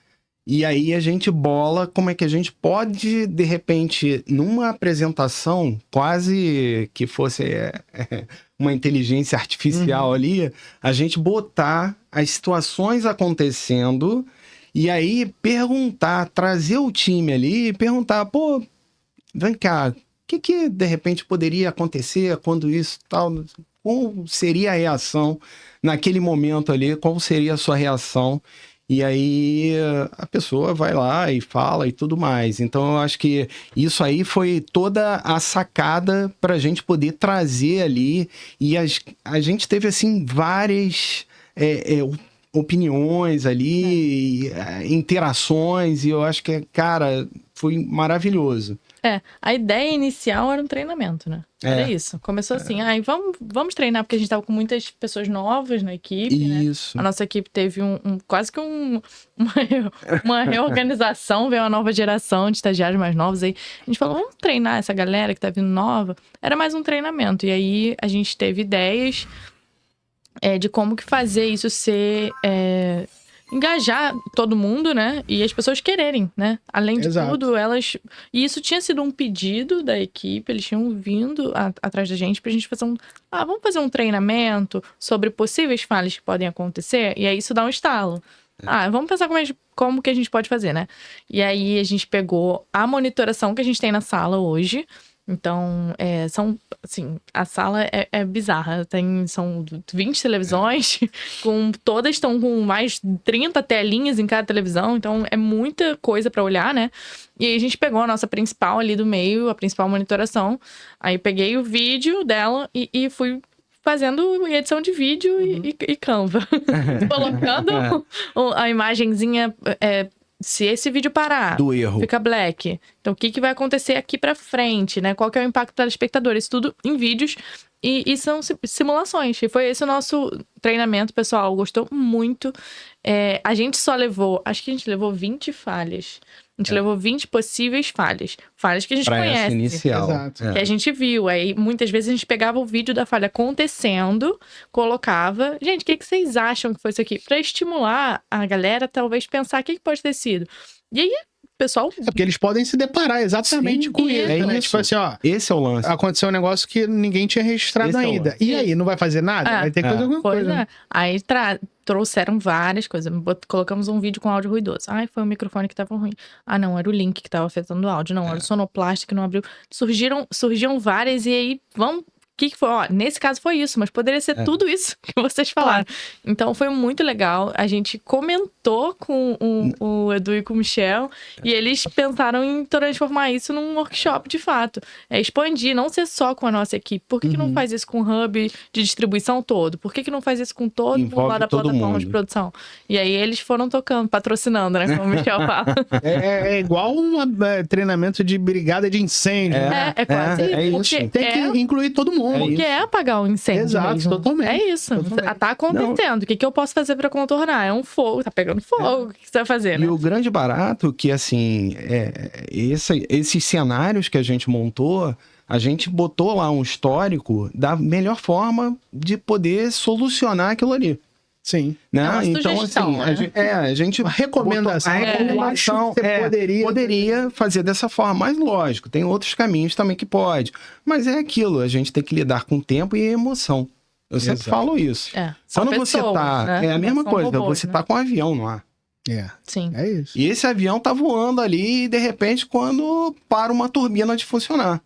e aí a gente bola como é que a gente pode, de repente, numa apresentação quase que fosse uma inteligência artificial ali, a gente botar as situações acontecendo e aí perguntar, trazer o time ali e perguntar, vem cá, o que de repente poderia acontecer quando isso tal... Qual seria a reação naquele momento ali? Qual seria a sua reação? E aí a pessoa vai lá e fala e tudo mais. Então eu acho que isso aí foi toda a sacada para a gente poder trazer ali. E a gente teve assim várias opiniões ali, interações. E eu acho que, cara, foi maravilhoso. A ideia inicial era um treinamento, né? Era isso. Começou assim, vamos treinar, porque a gente tava com muitas pessoas novas na equipe, isso. Né? A nossa equipe teve quase que uma reorganização, veio uma nova geração de estagiários mais novos aí. A gente falou, vamos treinar essa galera que tá vindo nova. Era mais um treinamento. E aí a gente teve ideias de como que fazer isso ser... engajar todo mundo, né? E as pessoas quererem, né? Além de tudo, elas... E isso tinha sido um pedido da equipe, eles tinham vindo atrás da gente pra gente fazer vamos fazer um treinamento sobre possíveis falhas que podem acontecer, e aí isso dá um estalo. Vamos pensar como que a gente pode fazer, né? E aí a gente pegou a monitoração que a gente tem na sala hoje. Então, a sala é bizarra. São 20 televisões, todas estão com mais de 30 telinhas em cada televisão. Então, é muita coisa para olhar, né? E aí a gente pegou a nossa principal ali do meio, a principal monitoração. Aí peguei o vídeo dela e fui fazendo edição de vídeo e Canva. Colocando a imagenzinha... se esse vídeo parar, do erro, fica black. Então, o que vai acontecer aqui pra frente, né? Qual que é o impacto para o telespectador? Isso tudo em vídeos e são simulações. E foi esse o nosso treinamento, pessoal. Gostou muito. A gente só levou... Acho que a gente levou 20 falhas. A gente levou 20 possíveis falhas. Falhas que a gente pra conhece. essa inicial. Exato. Que a gente viu. Aí, muitas vezes, a gente pegava o vídeo da falha acontecendo, colocava... Gente, o que vocês acham que foi isso aqui? Pra estimular a galera, talvez, pensar o que pode ter sido. E aí, pessoal... Porque eles podem se deparar exatamente com isso. É né? isso. Tipo assim, ó... Esse é o lance. Aconteceu um negócio que ninguém tinha registrado Esse é o ainda. lance. E aí, não vai fazer nada? Vai ter que fazer alguma Pois coisa. é. Aí trouxeram várias coisas. Colocamos um vídeo com áudio ruidoso. Foi o microfone que tava ruim. Não, era o link que tava afetando o áudio. Não, era o sonoplasta que não abriu. Surgiram várias e aí, vamos... O que foi? Nesse caso foi isso, mas poderia ser tudo isso que vocês falaram. Então foi muito legal. A gente comentou com o Edu e com o Michel e eles pensaram em transformar isso num workshop de fato. Expandir, não ser só com a nossa equipe. Por que não faz isso com o hub de distribuição todo? Por que não faz isso com todo mundo lá da plataforma de produção? E aí eles foram tocando, patrocinando, né? Como o Michel fala. É igual um treinamento de brigada de incêndio. né? É quase isso. Tem que incluir todo mundo. Porque apagar o incêndio. Exato, mesmo. totalmente. É isso. Totalmente. Tá acontecendo. O que eu posso fazer pra contornar? É um fogo, tá pegando fogo. O que você vai fazer, né? E o grande barato que, assim, esses cenários que a gente montou, a gente botou lá um histórico da melhor forma de poder solucionar aquilo ali. Sim. Né? É uma Então, sugestão, assim, né? a gente Uma recomendação. botou a recomendação Você poderia fazer dessa forma, mas lógico, tem outros caminhos também que pode. Mas é aquilo, a gente tem que lidar com o tempo e a emoção. Eu sempre falo isso. São Quando pessoas, você tá... né? É a mesma São coisa, robôs, você né? tá com um avião no ar. Sim. É isso. E esse avião tá voando ali e, de repente, quando para uma turbina de funcionar.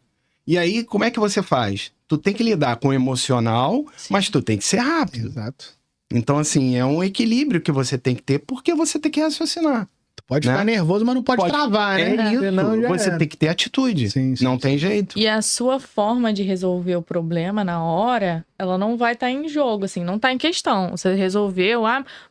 E aí, como é que você faz? Tu tem que lidar com o emocional, mas tu tem que ser rápido. Exato. Então, assim, é um equilíbrio que você tem que ter, porque você tem que raciocinar. Tu pode ficar nervoso, mas não pode travar, né? É isso. Senão já Você era. tem que ter atitude. Sim, sim, não tem jeito. E a sua forma de resolver o problema na hora, ela não vai estar em jogo, assim, não tá em questão. Você resolveu,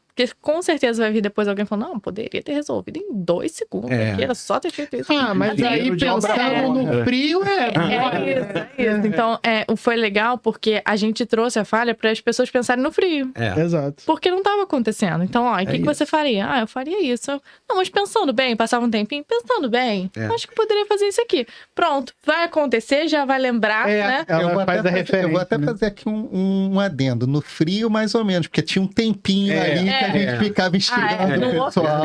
porque com certeza vai vir depois alguém falando, não, poderia ter resolvido em 2 segundos. Aqui era só ter feito isso. Mas aí pensando no frio, É isso. Então, foi legal porque a gente trouxe a falha para as pessoas pensarem no frio. Exato. Porque não estava acontecendo. Então, o que você faria? Eu faria isso. Não, mas pensando bem, passava um tempinho, pensando bem, acho que poderia fazer isso aqui. Pronto, vai acontecer, já vai lembrar, né? Ela faz a referência. Eu vou até fazer aqui um adendo. No frio, mais ou menos, porque tinha um tempinho ali que a gente ficava instigando o pessoal.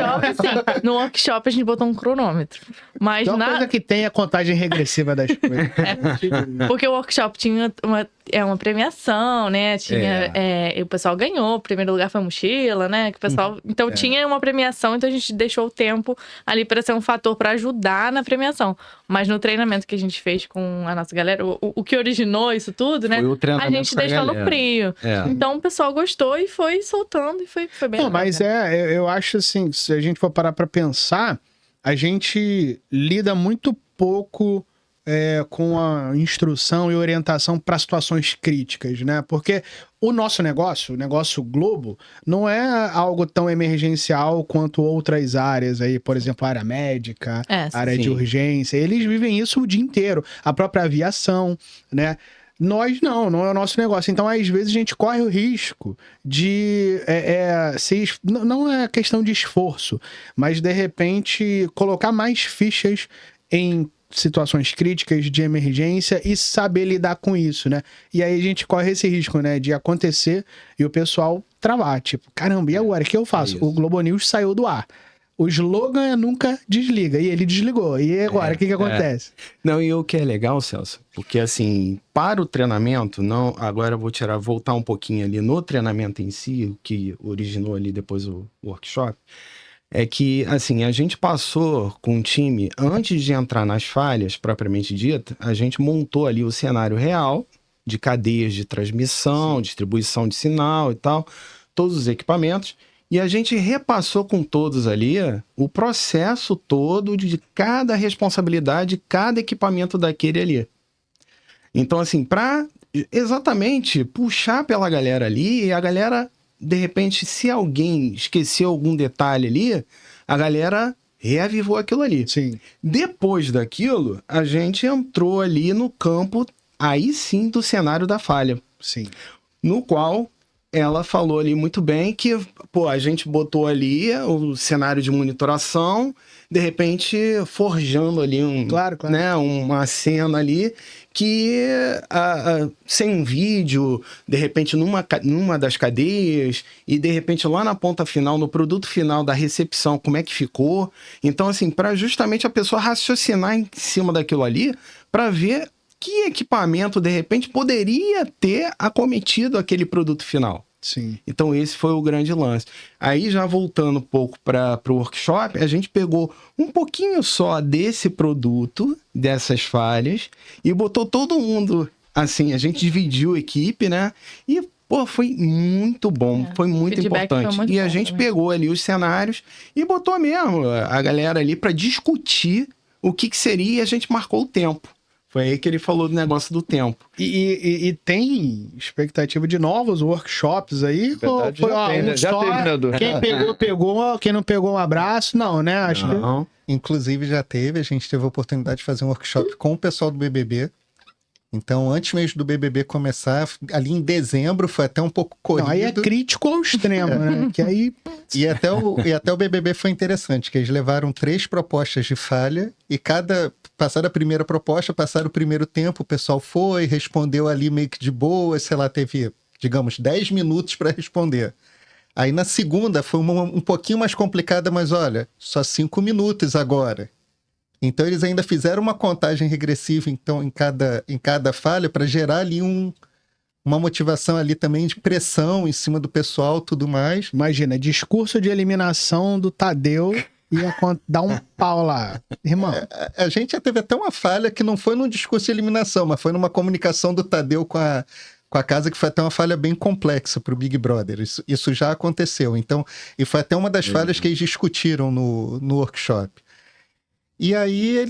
No workshop, a gente botou um cronômetro. Mas Uma coisa que tem a contagem regressiva das coisas. Porque o workshop tinha uma premiação, né? Tinha, o pessoal ganhou, o primeiro lugar foi a mochila, né? Que o pessoal, então tinha uma premiação, então a gente deixou o tempo ali para ser um fator para ajudar na premiação. Mas no treinamento que a gente fez com a nossa galera, o que originou isso tudo, né? Foi o treinamento a gente com a deixou galera. no frio. Então o pessoal gostou e foi soltando e foi bem legal. Mas eu acho assim, se a gente for parar pra pensar, a gente lida muito pouco com a instrução e orientação para situações críticas, né? Porque o nosso negócio, o negócio Globo, não é algo tão emergencial quanto outras áreas aí, por exemplo, a área médica, área de urgência. Eles vivem isso o dia inteiro. A própria aviação, né? Nós não é o nosso negócio. Então, às vezes, a gente corre o risco de não é questão de esforço, mas, de repente, colocar mais fichas em situações críticas de emergência e saber lidar com isso, né? E aí a gente corre esse risco, né? De acontecer e o pessoal travar. Tipo, caramba, e agora? O que eu faço? O Globo News saiu do ar. o slogan é nunca desliga. E ele desligou. E agora, o que acontece? Não, e o que é legal, Celso, porque assim, para o treinamento, não, agora eu vou voltar um pouquinho ali no treinamento em si, o que originou ali depois o workshop, é que, assim, a gente passou com o time, antes de entrar nas falhas propriamente dita, a gente montou ali o cenário real de cadeias de transmissão, distribuição de sinal e tal, todos os equipamentos, e a gente repassou com todos ali o processo todo de cada responsabilidade, cada equipamento daquele ali. Então, assim, para exatamente puxar pela galera ali, e a galera, de repente, se alguém esqueceu algum detalhe ali, a galera reavivou aquilo ali. Sim. Depois daquilo, a gente entrou ali no campo, aí sim, do cenário da falha. Sim. No qual ela falou ali muito bem que, pô, a gente botou ali o cenário de monitoração, de repente forjando ali Claro. Né, uma cena ali que sem um vídeo, de repente numa das cadeias e de repente lá na ponta final, no produto final da recepção, como é que ficou. Então, assim, para justamente a pessoa raciocinar em cima daquilo ali, para ver que equipamento, de repente, poderia ter acometido aquele produto final. Sim. Então, esse foi o grande lance. Aí, já voltando um pouco para o workshop, a gente pegou um pouquinho só desse produto, dessas falhas, e botou todo mundo, assim, a gente dividiu a equipe, né? E, pô, foi muito bom, foi muito importante. Foi muito e a bom gente também. pegou ali os cenários e botou mesmo a galera ali para discutir o que seria, e a gente marcou o tempo. Foi aí que ele falou do negócio do tempo. E tem expectativa de novos workshops aí? Verdade, Ou foi já tem, né? Já só? teve, né, Edu? Quem pegou, quem não pegou, um abraço? Não, né? Acho que... Não. Inclusive já teve, a gente teve a oportunidade de fazer um workshop com o pessoal do BBB. Então, antes mesmo do BBB começar, ali em dezembro, foi até um pouco corrido. Não, aí é crítico ao extremo, né? Que aí... E até o BBB foi interessante, que eles levaram 3 propostas de falha e passaram a primeira proposta, passaram o primeiro tempo, o pessoal foi, respondeu ali meio que de boa, sei lá, teve, digamos, 10 minutos para responder. Aí na segunda foi um pouquinho mais complicada, mas olha, só 5 minutos agora. Então eles ainda fizeram uma contagem regressiva então, em cada falha para gerar ali uma motivação ali também de pressão em cima do pessoal, tudo mais. Imagina, discurso de eliminação do Tadeu ia dar um pau lá. Irmão. A gente já teve até uma falha que não foi num discurso de eliminação, mas foi numa comunicação do Tadeu com a casa, que foi até uma falha bem complexa para o Big Brother. Isso já aconteceu. Então, e foi até uma das falhas que eles discutiram no workshop. E aí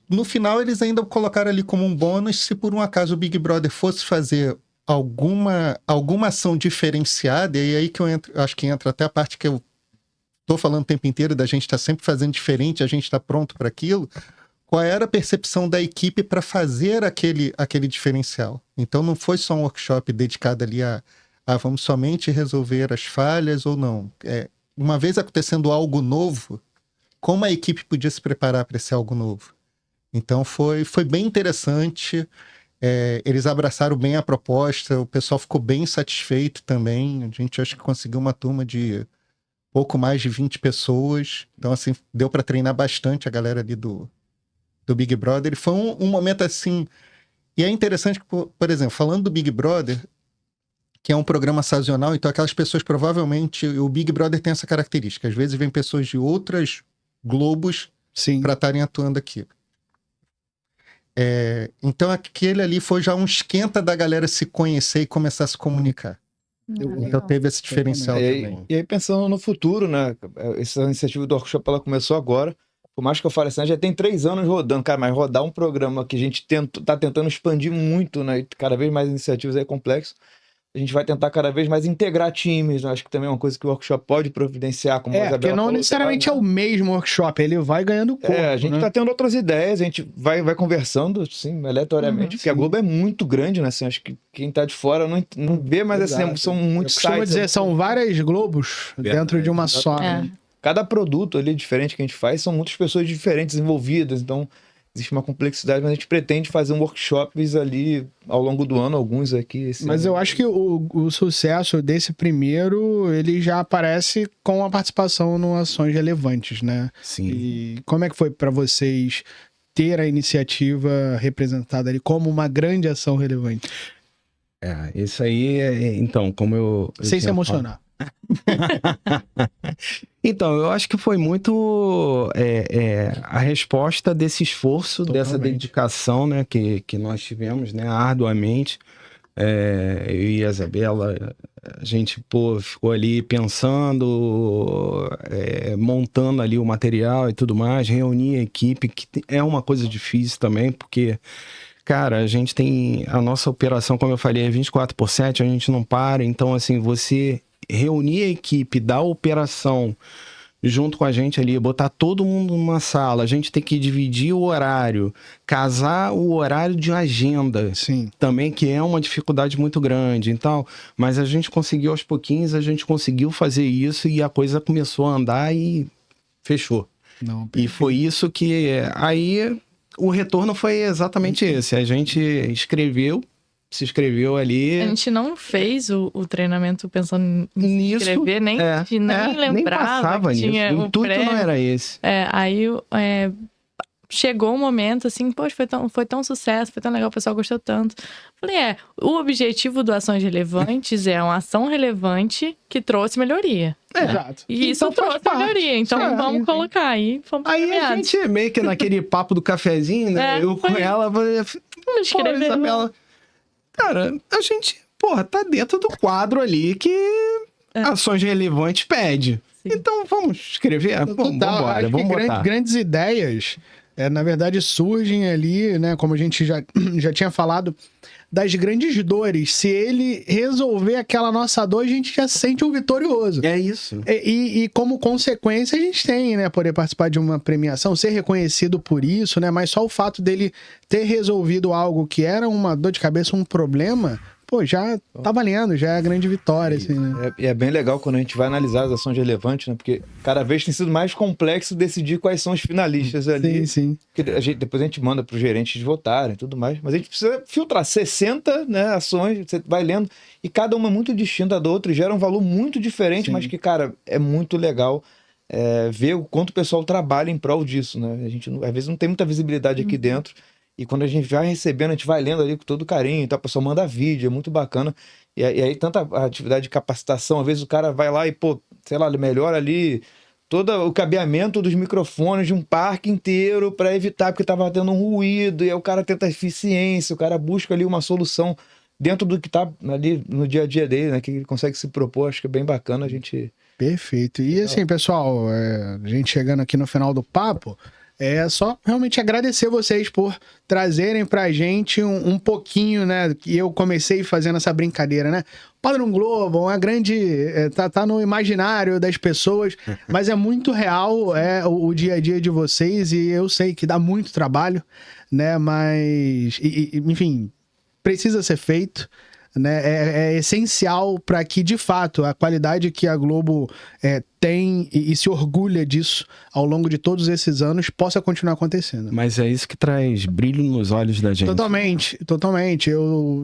no final, eles ainda colocaram ali como um bônus, se por um acaso o Big Brother fosse fazer alguma ação diferenciada, e aí que eu acho que entra até a parte que eu tô falando o tempo inteiro, da gente estar sempre fazendo diferente, a gente está pronto para aquilo. Qual era a percepção da equipe para fazer aquele diferencial? Então não foi só um workshop dedicado ali a vamos somente resolver as falhas ou não. Uma vez acontecendo algo novo, como a equipe podia se preparar para esse algo novo? Então foi bem interessante. Eles abraçaram bem a proposta, o pessoal ficou bem satisfeito também. A gente acho que conseguiu uma turma de pouco mais de 20 pessoas. Então, assim, deu para treinar bastante a galera ali do Big Brother. E foi um momento assim... E é interessante que, por exemplo, falando do Big Brother, que é um programa sazonal, então aquelas pessoas provavelmente... O Big Brother tem essa característica. Às vezes vem pessoas de outras globos para estarem atuando aqui. Então aquele ali foi já um esquenta da galera se conhecer e começar a se comunicar. Então teve esse diferencial também. E aí pensando no futuro, né? Essa iniciativa do workshop, ela começou agora. Por mais que eu fale assim, já tem 3 anos rodando, cara, mas rodar um programa que a gente tá tentando expandir muito, né? Cada vez mais iniciativas é complexo. A gente vai tentar cada vez mais integrar times, né? Acho que também é uma coisa que o workshop pode providenciar, como a Isabela porque não falou, necessariamente é o mesmo workshop, ele vai ganhando corpo. A gente tá tendo outras ideias, a gente vai conversando, assim, aleatoriamente, porque a Globo é muito grande, né? Assim, acho que quem tá de fora não vê, mas assim, são muitos sites. Eu costumo dizer, são várias Globos dentro de uma só. Cada produto ali diferente que a gente faz, são muitas pessoas diferentes envolvidas, então existe uma complexidade, mas a gente pretende fazer um workshops ali ao longo do ano, alguns aqui. Mas eu acho que o sucesso desse primeiro, ele já aparece com a participação no Ações Relevantes, né? Sim. E como é que foi para vocês ter a iniciativa representada ali como uma grande ação relevante? Isso aí, então, como eu Sem se emocionar. Então, eu acho que foi muito a resposta desse esforço, dessa dedicação, né, que nós tivemos, né, arduamente. Eu e a Isabela, a gente ficou ali pensando, montando ali o material e tudo mais, reunir a equipe, que é uma coisa difícil também, porque, cara, a gente tem a nossa operação, como eu falei, é 24/7, a gente não para, então, assim, você reunir a equipe da operação junto com a gente ali, botar todo mundo numa sala, a gente tem que dividir o horário, casar o horário de agenda. Sim. Também, que é uma dificuldade muito grande. Então, mas a gente conseguiu aos pouquinhos, a gente conseguiu fazer isso e a coisa começou a andar e fechou. Não, e foi isso que... Aí, o retorno foi exatamente esse. A gente se inscreveu ali. A gente não fez o treinamento pensando em nisso, se inscrever, nem lembrava nem passava que tinha nisso. O intuito prêmio. não era esse. Aí chegou um momento assim, poxa, foi tão sucesso, foi tão legal, o pessoal gostou tanto. Falei, o objetivo do Ações Relevantes é uma ação relevante que trouxe melhoria. Exato. E isso Então trouxe melhoria, então vamos colocar aí. Aí a gente meio que naquele papo do cafezinho, né? Eu com ela, escrever. Isabela, cara, a gente, tá dentro do quadro ali que Ações Relevantes pede. Sim. Então vamos escrever? Vamos embora, vamos botar. Grandes ideias, na verdade, surgem ali, né? Como a gente já tinha falado, das grandes dores. Se ele resolver aquela nossa dor, a gente já se sente um vitorioso. É isso. E como consequência, a gente tem, né? Poder participar de uma premiação, ser reconhecido por isso, né? Mas só o fato dele ter resolvido algo que era uma dor de cabeça, um problema, já tá valendo, já é a grande vitória, assim, né? É bem legal quando a gente vai analisar as ações relevantes, né? Porque cada vez tem sido mais complexo decidir quais são os finalistas ali. Sim. Depois a gente manda para os gerentes votarem e tudo mais. Mas a gente precisa filtrar 60, né, ações, você vai lendo, e cada uma é muito distinta da outra e gera um valor muito diferente, sim, mas que, cara, é muito legal ver o quanto o pessoal trabalha em prol disso, né? A gente, às vezes, não tem muita visibilidade aqui dentro. E quando a gente vai recebendo, a gente vai lendo ali com todo carinho, então a pessoa manda vídeo, é muito bacana. E aí, tanta atividade de capacitação, às vezes o cara vai lá e, ele melhora ali todo o cabeamento dos microfones de um parque inteiro para evitar, porque estava tendo um ruído, e aí o cara tenta eficiência, o cara busca ali uma solução dentro do que está ali no dia a dia dele, né, que ele consegue se propor. Acho que é bem bacana a gente... Perfeito. E assim, pessoal, a gente chegando aqui no final do papo, é só realmente agradecer vocês por trazerem pra gente um pouquinho, né? E eu comecei fazendo essa brincadeira, né? Padrão Globo, uma grande... tá no imaginário das pessoas, mas é muito real o dia a dia de vocês, e eu sei que dá muito trabalho, né? Mas, enfim, precisa ser feito, né? É essencial para que, de fato, a qualidade que a Globo tem e se orgulha disso ao longo de todos esses anos possa continuar acontecendo. Mas é isso que traz brilho nos olhos da gente. Totalmente.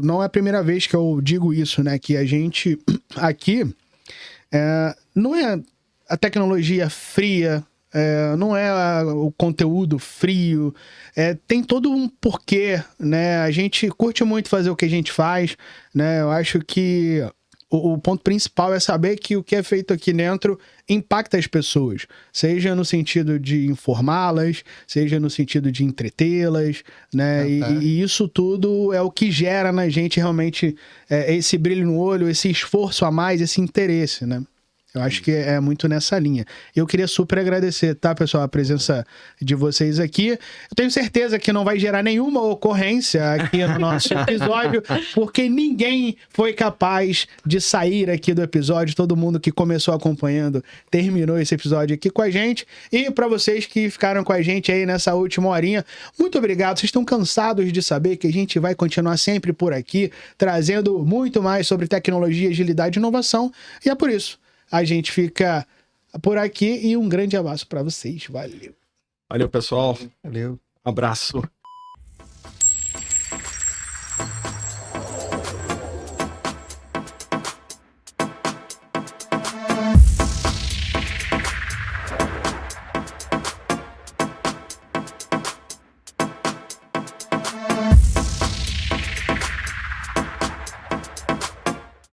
Não é a primeira vez que eu digo isso, né? Que a gente aqui não é a tecnologia fria, não é o conteúdo frio, tem todo um porquê, né? A gente curte muito fazer o que a gente faz, né? Eu acho que o ponto principal é saber que o que é feito aqui dentro impacta as pessoas, seja no sentido de informá-las, seja no sentido de entretê-las, né? E isso tudo é o que gera na gente realmente esse brilho no olho, esse esforço a mais, esse interesse, né? Eu acho que é muito nessa linha. Eu queria super agradecer, tá, pessoal, a presença de vocês aqui. Eu tenho certeza que não vai gerar nenhuma ocorrência aqui no nosso episódio, porque ninguém foi capaz de sair aqui do episódio. Todo mundo que começou acompanhando terminou esse episódio aqui com a gente. E para vocês que ficaram com a gente aí nessa última horinha, muito obrigado. Vocês estão cansados de saber que a gente vai continuar sempre por aqui, trazendo muito mais sobre tecnologia, agilidade e inovação. E é por isso a gente fica por aqui, e um grande abraço para vocês. Valeu. Valeu, pessoal. Valeu. Abraço.